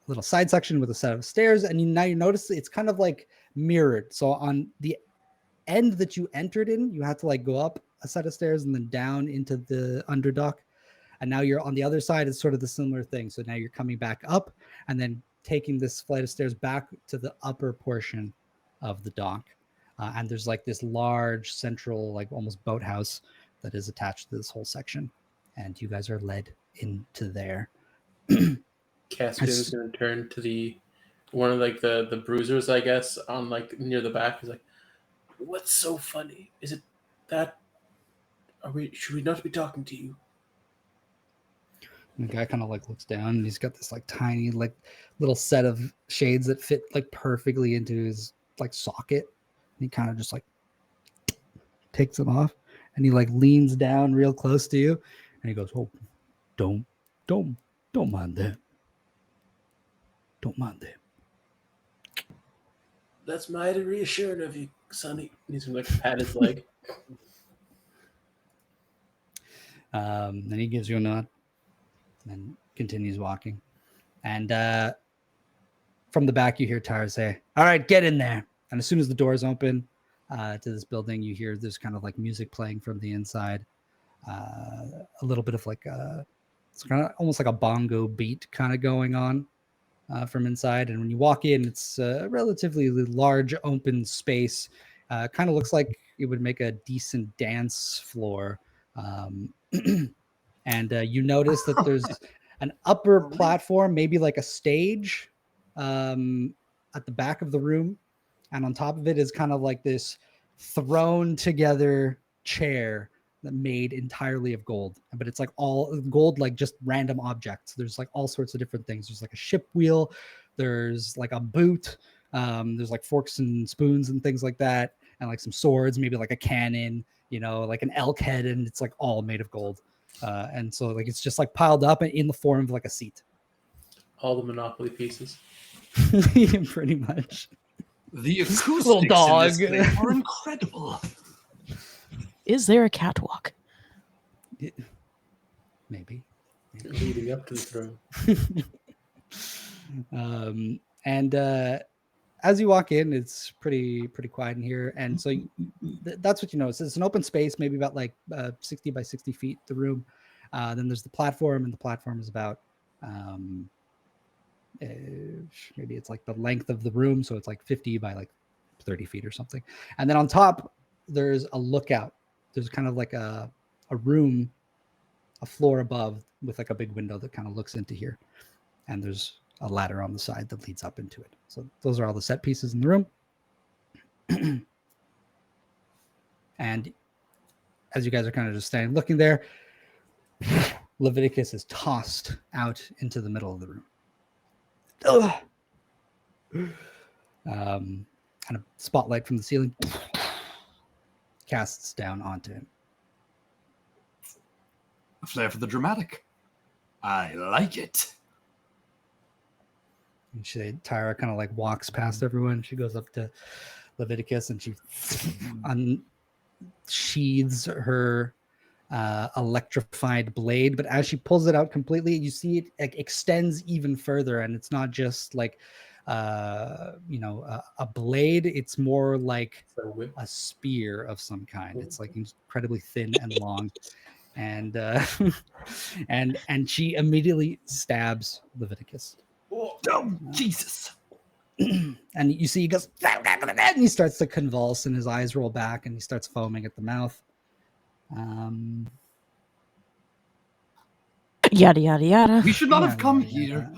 little side section with a set of stairs, and now you notice it's kind of like mirrored. So on the end that you entered in, you have to like go up a set of stairs and then down into the underdock. And now you're on the other side. It's sort of the similar thing. So now you're coming back up and then taking this flight of stairs back to the upper portion of the dock. And there's like this large central, like almost boathouse that is attached to this whole section. And you guys are led into there. Caspian's going to turn to the one of like the bruisers, I guess, on like near the back. He's like, "What's so funny? Is it that? Should we not be talking to you?" And the guy kind of like looks down, and he's got this like tiny like little set of shades that fit like perfectly into his like socket. And he kind of just like takes them off, and he like leans down real close to you, and he goes, "Oh, don't mind that. Don't mind that." That's mighty reassuring of you, Sonny. He's going to like pat his leg. Then he gives you a nod and continues walking. And from the back, you hear Tara say, "All right, get in there." And as soon as the doors open to this building, you hear there's kind of like music playing from the inside. A little bit of like it's kind of almost like a bongo beat kind of going on from inside. And when you walk in, it's a relatively large open space. Kind of looks like it would make a decent dance floor. And you notice that there's an upper platform, maybe like a stage at the back of the room. And on top of it is kind of like this thrown together chair that made entirely of gold. But it's like all gold, like just random objects. There's like all sorts of different things. There's like a ship wheel. There's like a boot. There's like forks and spoons and things like that. And like some swords, maybe like a cannon, like an elk head. And it's like all made of gold. And so like it's just like piled up in the form of like a seat. All the Monopoly pieces. Pretty much. The Little acoustics in dog. this place are incredible. Is there a catwalk? Maybe. Leading up to the throne. And as you walk in, it's pretty quiet in here, and so that's what you notice. It's an open space, maybe about like 60 by 60 feet. The room. Then there's the platform, and the platform is about maybe it's like the length of the room, so it's like 50 by like 30 feet or something. And then on top, there's a lookout. There's kind of like a room, a floor above with like a big window that kind of looks into here. And there's a ladder on the side that leads up into it. So those are all the set pieces in the room. And as you guys are kind of just standing looking there, Leviticus is tossed out into the middle of the room. And a spotlight from the ceiling casts down onto him. A flair for the dramatic. I like it. And Tyra kind of like walks past everyone. She goes up to Leviticus and she unsheathes her electrified blade. But as she pulls it out completely, you see it extends even further. And it's not just like, a blade. It's more like a spear of some kind. It's like incredibly thin and long. And and she immediately stabs Leviticus. Oh, Jesus. And you see he goes, and he starts to convulse and his eyes roll back and he starts foaming at the mouth. Yada yada yada. We should not have come here.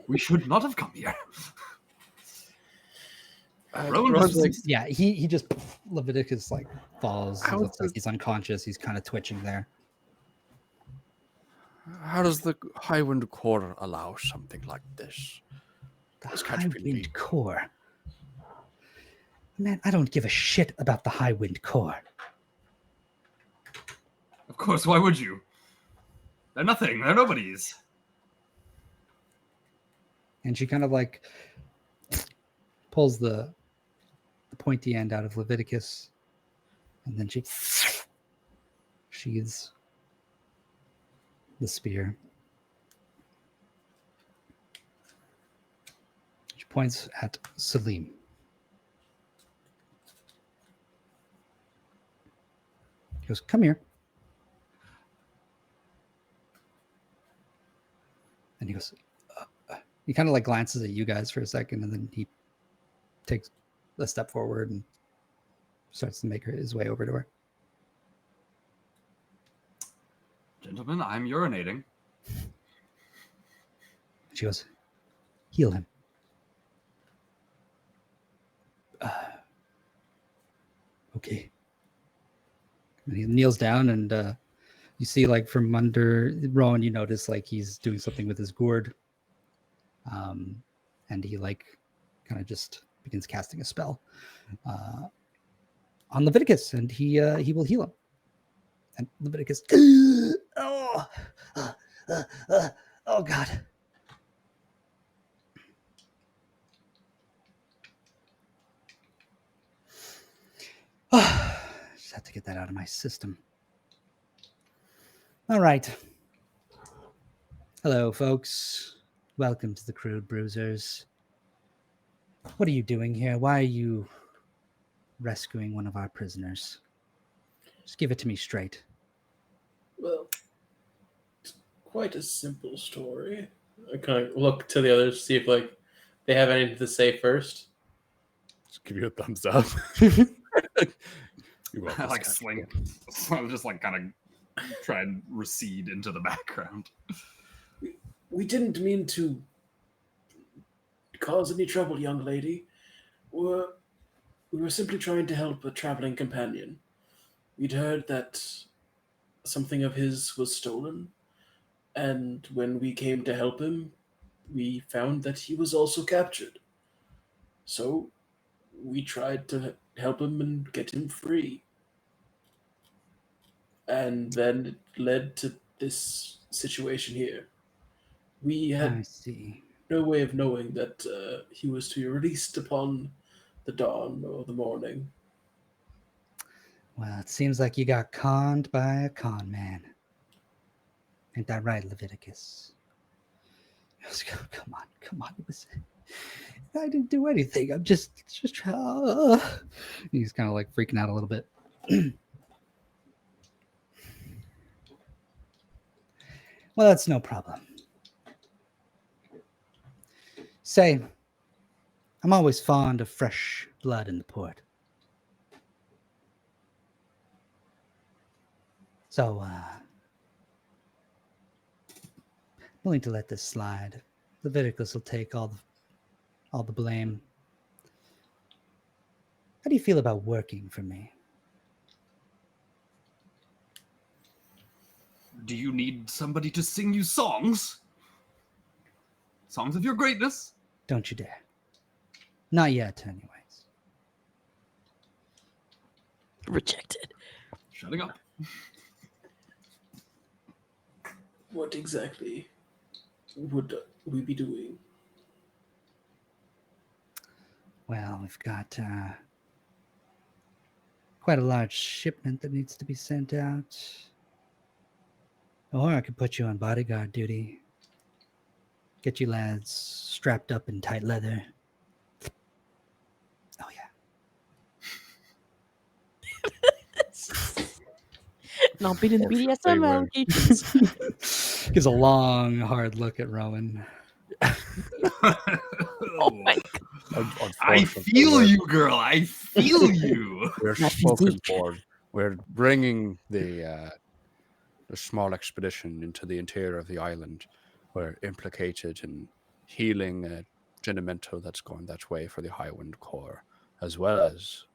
We should not have come here. Yeah, he just Leviticus like falls. Looks like he's unconscious. He's kind of twitching there. How does the Highwind Corps allow something like this? The Highwind Corps. Man, I don't give a shit about the Highwind Corps. Of course, why would you? They're nothing. They're nobodies. And she kind of like pulls the pointy end out of Leviticus, and then she sheathes the spear. She points at Salim. He goes, "Come here." And he goes, he kind of like glances at you guys for a second, and then he takes a step forward and starts to make his way over to her. Gentlemen, I'm urinating. She goes, "Heal him." Okay. And he kneels down, and you see, like, from under Rowan, you notice, like, he's doing something with his gourd. And he, like, kind of just begins casting a spell on Leviticus, and he will heal him. And Leviticus, oh God. Just have to get that out of my system. All right. Hello, folks. Welcome to the Crude Bruisers. What are you doing here? Why are you rescuing one of our prisoners? Just give it to me straight. Well, it's quite a simple story. I kind of look to the others to see if like they have anything to say first. Just give you a thumbs up. I like slink. So I just like kind of try and recede into the background. We didn't mean to cause any trouble, young lady. We were simply trying to help a traveling companion. We'd heard that something of his was stolen, and when we came to help him, we found that he was also captured. So we tried to help him and get him free. And then it led to this situation here. We had I see. no way of knowing that he was to be released upon the dawn or the morning. Well, it seems like you got conned by a con man. Ain't that right, Leviticus? Come on. It was, I didn't do anything. I'm just trying. He's kind of like freaking out a little bit. Well, that's no problem. Say, I'm always fond of fresh blood in the port. So, willing to let this slide. Leviticus will take all the blame. How do you feel about working for me? Do you need somebody to sing you songs? Songs of your greatness? Don't you dare. Not yet, anyways. Rejected. Shutting up. What exactly would we be doing? Well, we've got quite a large shipment that needs to be sent out. Or I could put you on bodyguard duty. Get you lads strapped up in tight leather. Oh, yeah. Not beating the They BDSM were. allegations. Gives a long, hard look at Rowan. Oh my god. I feel you, girl. I feel you. We're My spoken physique. for. We're bringing the small expedition into the interior of the island. We're implicated in healing a Genemental that's going that way for the Highwind Corps, as well as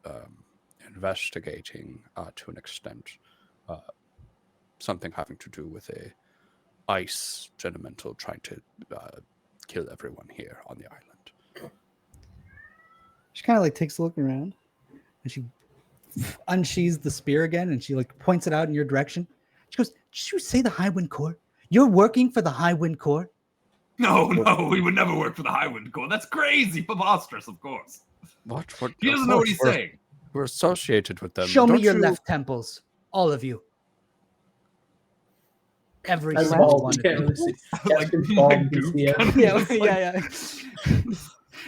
investigating to an extent something having to do with a ice Genemental trying to kill everyone here on the island. She kind of like takes a look around and she unsheathes the spear again and she like points it out in your direction. She goes, "Did you say the Highwind Corps? You're working for the Highwind Corps?" No, we would never work for the Highwind Corps. That's crazy, preposterous, of course. What? He doesn't know what he's saying. We're associated with them. Show me Don't your you- left temples. All of you. Every As single Bald one of can you. see- Like Captain Bald Goop can see kind of everything. Yeah.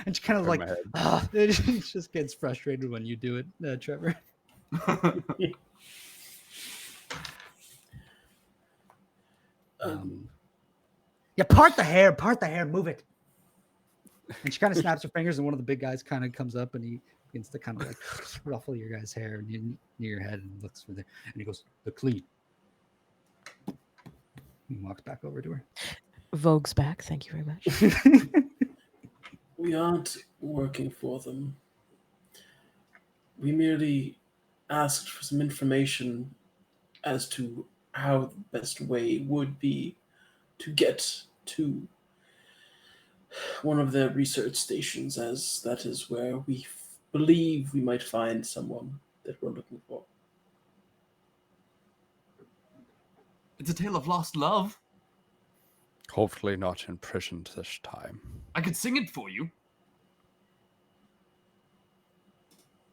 And she kind of Turn like, my head. it just gets frustrated when you do it, Trevor. Yeah, part the hair, move it. And she kind of snaps her fingers, and one of the big guys kind of comes up and he begins to kind of like ruffle your guys' hair near your head and looks for there. And he goes, "The clean." He walks back over to her. Vogue's back. Thank you very much. We aren't working for them. We merely asked for some information as to how the best way would be to get to one of their research stations, as that is where we believe we might find someone that we're looking for. It's a tale of lost love. Hopefully not imprisoned this time. I could sing it for you.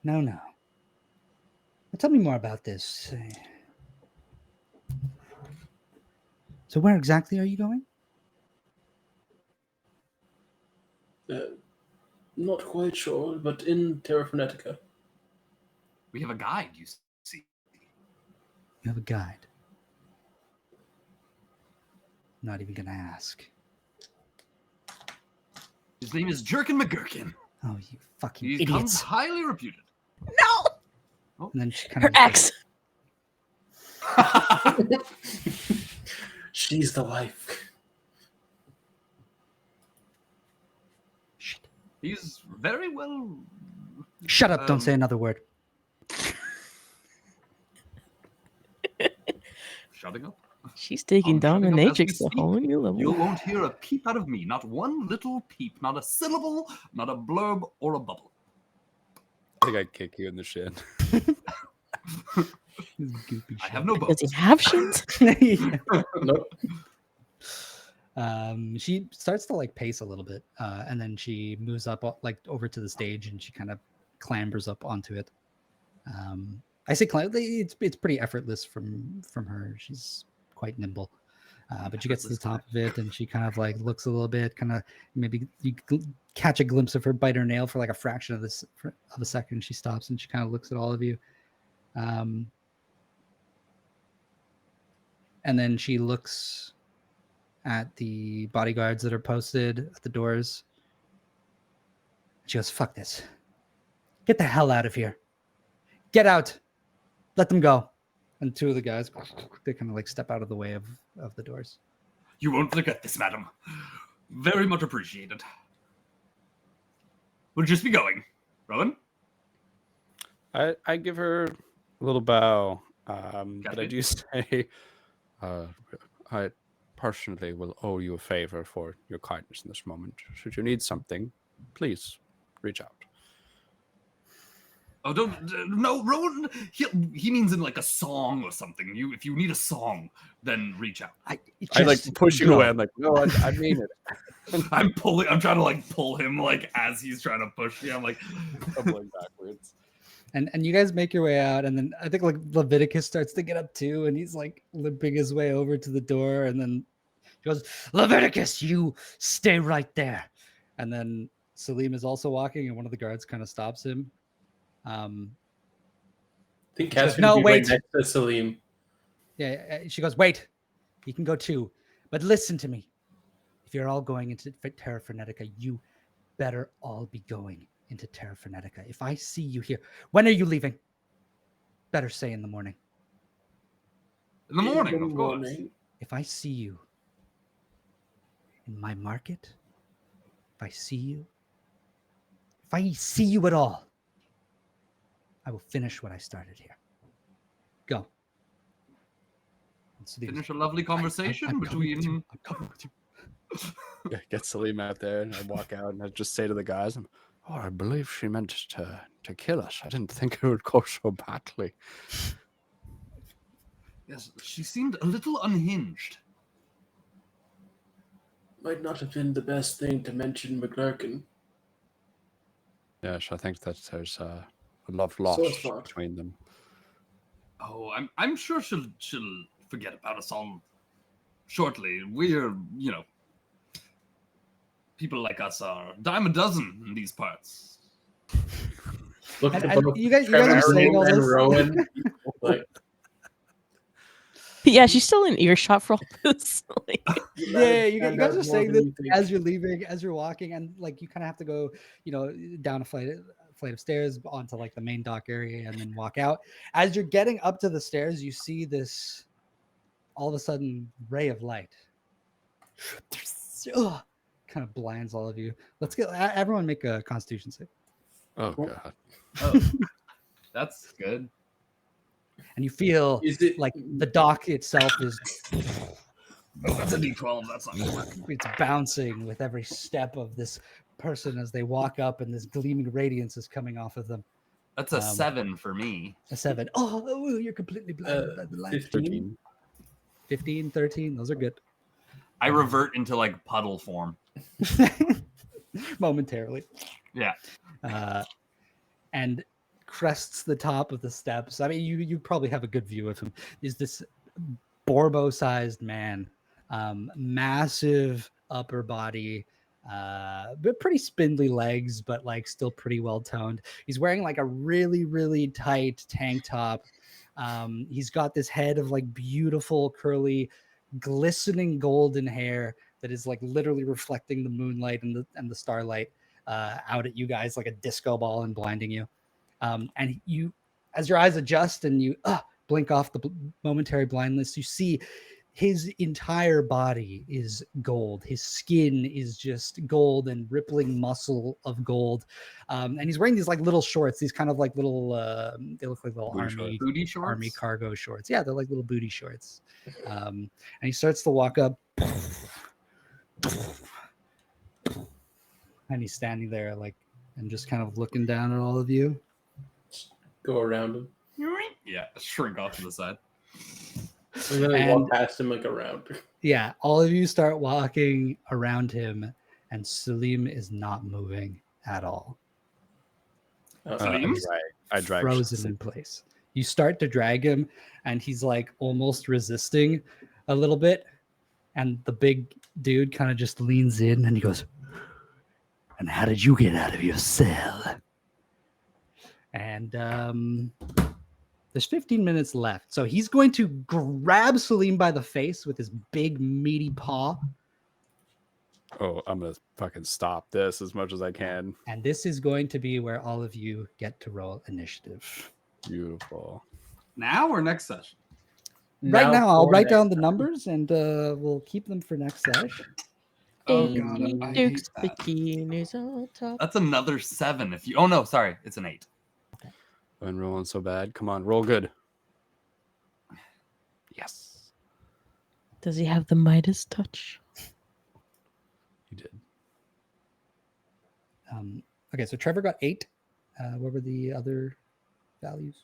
No. Now tell me more about this. So where exactly are you going? Not quite sure, but in Terra Frenetica. We have a guide, you see. You have a guide. I'm not even gonna ask. His name is Jerkin McGurkin. Oh, you fucking He comes idiots! highly reputed. No. And then she kind Her of ex. She's the wife. He's very well. Shut up! Don't say another word. Shutting up. She's taking I'm down the shutting up as we Natrix to a speak. whole new level. You won't hear a peep out of me. Not one little peep. Not a syllable. Not a blurb or a bubble. I think I'd kick you in the shin. This goopy I shit. have no Does bones. he have shit? Yeah. Nope. She starts to like pace a little bit, and then she moves up like over to the stage, and she kind of clambers up onto it. I say it's pretty effortless from her. She's quite nimble, but she gets to the top of it, and she kind of like looks a little bit, kind of maybe you catch a glimpse of her bite her nail for like a fraction of a second. She stops and she kind of looks at all of you, and then she looks at the bodyguards that are posted at the doors. She goes, "Fuck this! Get the hell out of here! Get out! Let them go!" And two of the guys, they kind of like step out of the way of the doors. You won't forget this, madam. Very much appreciated. We'll just be going. Rowan? I give her a little bow, but I do say, I personally will owe you a favor for your kindness in this moment. Should you need something, please reach out. Oh, no, Rowan. He means in like a song or something. If you need a song, then reach out. I like push you away. I'm like, no, I mean it. I'm trying to like pull him like as he's trying to push me. I'm like stumbling backwards. And you guys make your way out, and then I think like Leviticus starts to get up too, and he's like limping his way over to the door, and then he goes, "Leviticus, you stay right there." And then Salim is also walking, and one of the guards kind of stops him. I think Cass no, would be wait. right next to Salim. Yeah, she goes, "Wait, he can go too, but listen to me. If you're all going into Terra Frenetica, you better all be going into Terra Frenetica. If I see you here, when are you leaving? Better say in the morning. In the morning, of course. If I see you in my market, if I see you at all, I will finish what I started here. Go." So Finish a lovely conversation between. I'm coming with you. Yeah, get Salim out there, and I walk out, and I just say to the guys, "Oh, I believe she meant to kill us. I didn't think it would go so badly." Yes, she seemed a little unhinged. Might not have been the best thing to mention McLarkin. Yes, I think that there's a love lost between them. Oh, I'm sure she'll forget about us all shortly. We're, people like us are a dime a dozen in these parts. Look And at you guys are saying all this. Rowan, like, Yeah, she's still in earshot for all this. Like, Yeah, you guys are saying this as you're leaving, as you're walking, and like you kind of have to go, down a flight of stairs onto like the main dock area, and then walk out. As you're getting up to the stairs, you see this all of a sudden ray of light. Kind of blinds all of you. Let's get everyone make a Constitution save. Oh god. Oh, that's good. And you feel like the dock itself is that's a D12. That's not gonna work. It's bouncing with every step of this person as they walk up, and this gleaming radiance is coming off of them. That's a 7 for me. A 7. Oh, you're completely blinded by the light. 15, 13. Those are good. I revert into like puddle form. Momentarily. Yeah. And crests the top of the steps. I mean, you probably have a good view of him. Is this Borbo-sized man, massive upper body, but pretty spindly legs, but like still pretty well toned. He's wearing like a really, really tight tank top. He's got this head of like beautiful curly, glistening golden hair that is like literally reflecting the moonlight and the starlight out at you guys like a disco ball and blinding you. And you, as your eyes adjust and you blink off the momentary blindness, you see his entire body is gold. His skin is just gold and rippling muscle of gold. And he's wearing these like little shorts, these kind of like little, they look like little booty shorts? Army cargo shorts. Yeah, they're like little booty shorts. And he starts to walk up. And he's standing there like, and just kind of looking down at all of you. Go around him. Yeah, shrink off to the side. And then I walk past him like around. Yeah, all of you start walking around him, and Salim is not moving at all. I drag Frozen in place. You start to drag him, and he's like almost resisting a little bit. And the big dude kind of just leans in and he goes, "And how did you get out of your cell?" And there's 15 minutes left. So he's going to grab Salim by the face with his big, meaty paw. Oh, I'm going to fucking stop this as much as I can. And this is going to be where all of you get to roll initiative. Beautiful. Now or next session? Right now, I'll for write next down the time. numbers and we'll keep them for next session. Oh god, I hate that. bikinis on top. That's another 7. If you, oh no, sorry, it's an 8. I'm rolling so bad. Come on, roll good. Yes, Does he have the Midas touch? You did. Okay, so Trevor got 8. What were the other values?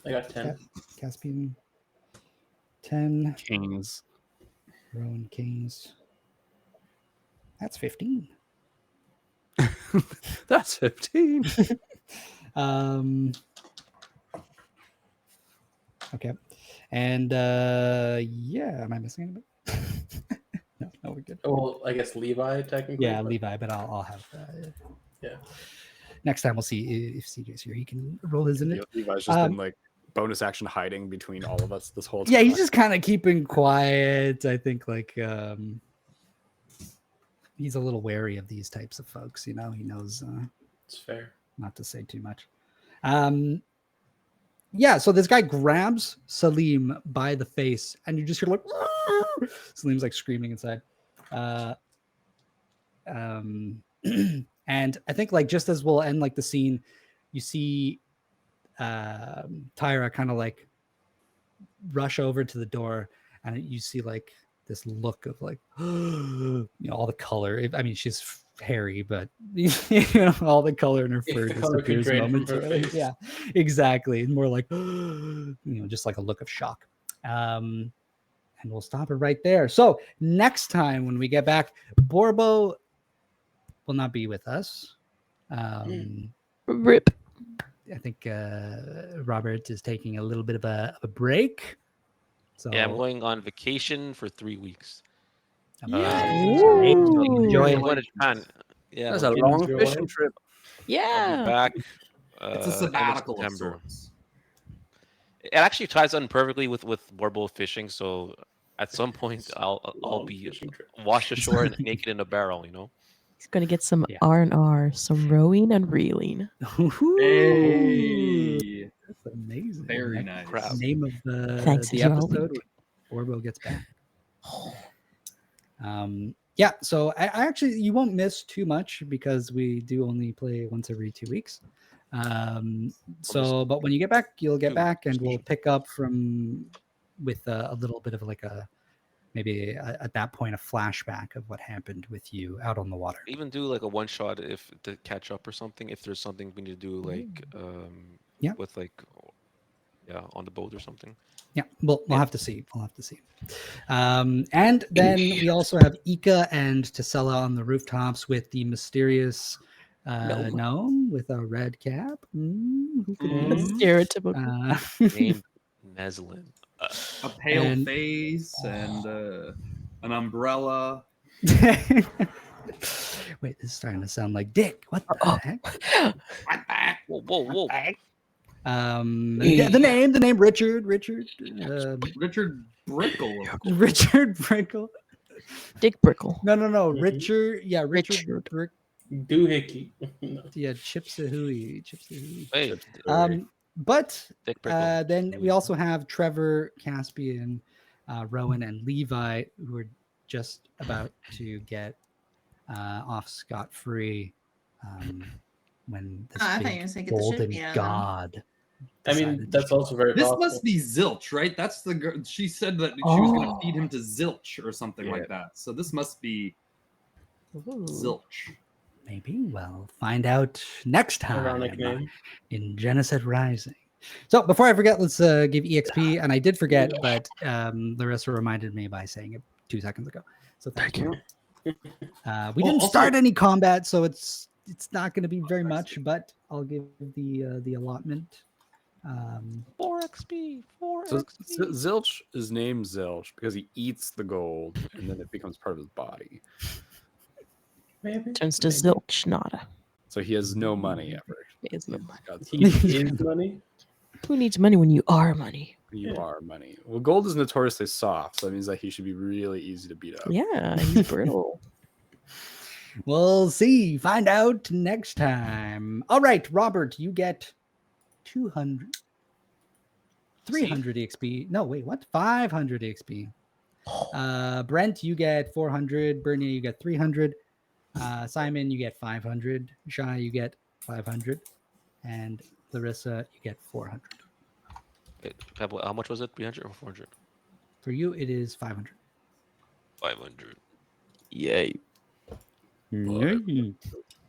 I got 10. Caspian, 10. Kings. Rowan Kings. That's 15. That's 15. Okay. And yeah, am I missing anything? No, we're good. Well, I guess Levi technically. Yeah, but- Levi, but I'll have Yeah. next time we'll see if CJ's here. He can roll his in it. Levi's just been like bonus action hiding between all of us this whole time. Yeah, he's just kind of keeping quiet. I think like he's a little wary of these types of folks, you know. He knows It's fair. not to say too much. Yeah, so this guy grabs Salim by the face, and you just hear like Salim's like screaming inside. And I think like just as we'll end like the scene, you see Tyra kind of like rush over to the door, and you see like this look of like you know, all the color. I mean, she's hairy, but you know, all the color in her fur The color can disappears drain from her momentarily. face. Yeah, exactly. More like you know, just like a look of shock. And we'll stop it right there. So next time when we get back, Borbo will not be with us. Rip. I think Robert is taking a little bit of a break. So Yeah, I'm going on vacation for 3 weeks. Enjoy I'm going to Japan. Yeah, That's I'm a going long enjoy. fishing trip. I'll be Yeah. back. it's a end of sabbatical of September. sorts. It actually ties on perfectly with Warble fishing. So at some point, I'll Long be fishing trip. washed ashore and naked in a barrel. You know. He's gonna get some Yeah. R&R, some rowing and reeling. Hey, That's amazing. very Next nice. Crap. Name of the Thanks, Joey. episode when Borbo gets back. Yeah, so I actually you won't miss too much because we do only play once every 2 weeks. So but when you get back, you'll get back and we'll pick up from with a little bit of like a maybe at that point a flashback of what happened with you out on the water. Even do like a one shot if to catch up or something. If there's something we need to do like Yeah. with like on the boat or something. Yeah, we'll have to see. We'll have to see. And then we also have Ika and Tesella on the rooftops with the mysterious gnome with a red cap. Who could it That's be? stereotypical. Named Neslin. A pale And- face and an umbrella. Wait, this is starting to sound like Dick. What the heck? Whoa. Yeah, the name Richard. Richard Brickle. Of course. Richard Brickle. Dick Brickle. No. Richard. Yeah, Richard. Richard. Doohickey. No. Yeah, Chipsahooey. Hey, But Dick Brickle. then we also have Trevor, Caspian, Rowan, and Levi, who are just about to get off scot-free when this I thought you were big gonna say get the shit golden beat out of them. god. I mean, decided to that's show also very This possible. must be Zilch, right? That's the girl. She said that she was going to feed him to Zilch or something Yeah. like that. So this must be Ooh. Zilch. Maybe we'll find out next time Ironic name. in Geneset Rising. So before I forget, let's give EXP. And I did forget, but Larissa reminded me by saying it 2 seconds ago. So thank you. We didn't start any combat, so it's not going to be very much, but I'll give the allotment. 4 XP. 4 So XP. Zilch is named Zilch because he eats the gold and then it becomes part of his body. Maybe. Turns to zilch nada. So he has no money ever. He has no money. He is money. Who needs money when you are money? You are money. Well, gold is notoriously soft, so that means that he should be really easy to beat up. Yeah, he's brittle. We'll see. Find out next time. All right, Robert, you get 200. 300 EXP. No, wait, what? 500 EXP. Brent, you get 400. Bernie, you get 300. Simon, you get 500. Shai, you get 500. And Larissa, you get 400. Wait, Pebble, how much was it? 300 or 400? For you, it is 500. 500. Yay.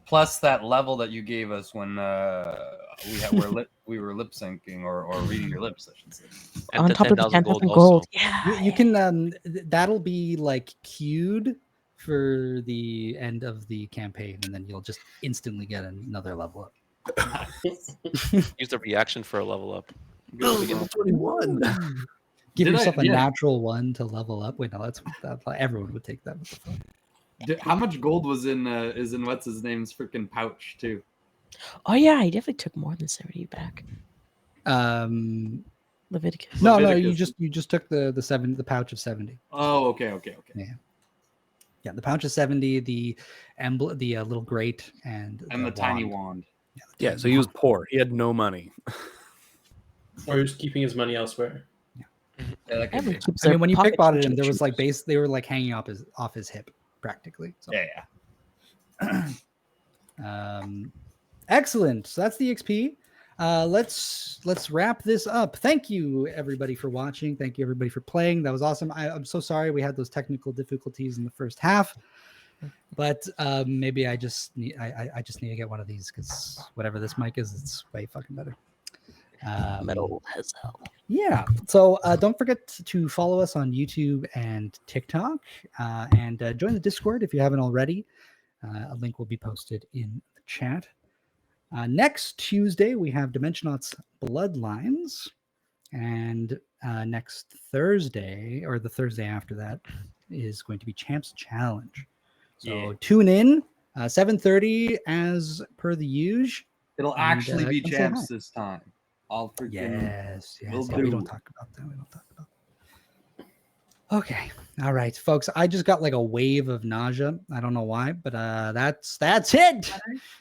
Plus that level that you gave us when we were lip syncing or reading your lips, I should say. And On the top of the 10,000 10,000 gold gold. also. Yeah. You can that'll be like queued for the end of the campaign, and then you'll just instantly get another level up. Use the reaction for a level up. Level 21. Give Did yourself a yeah. natural one to level up. Wait, no, that's everyone would take that. How much gold was in what's his name's freaking pouch too? Oh yeah, I definitely took more than 70 back. Leviticus. No, Leviticus. you just took the pouch of 70. Oh, okay. Yeah, the pouch of 70, the little grate, and And the tiny wand. Yeah, so he was poor. He had no money. Or he was keeping his money elsewhere. Yeah, that could be. Everyone keeps I mean, their when you pocket pickpocketed him, change. there was like they were like hanging off his hip practically. So. Yeah. Excellent. So that's the XP. Let's wrap this up. Thank you everybody for watching. Thank you everybody for playing. That was awesome. I'm so sorry we had those technical difficulties in the first half, but maybe I just need to get one of these because whatever this mic is, it's way fucking better. Metal as hell. Yeah. So don't forget to follow us on YouTube and TikTok, and join the Discord if you haven't already. A link will be posted in the chat. Next Tuesday, we have Dimensionauts Bloodlines. And next Thursday, or the Thursday after that, is going to be Champs Challenge. So tune in, 7:30 as per the usual. It'll actually be champs this time. I'll freaking Yes. will Yeah, we do. don't talk about that. Okay. All right, folks. I just got like a wave of nausea. I don't know why, but that's it.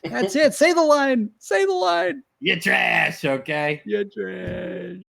That's it. Say the line. Say the line. You trash, okay? You trash.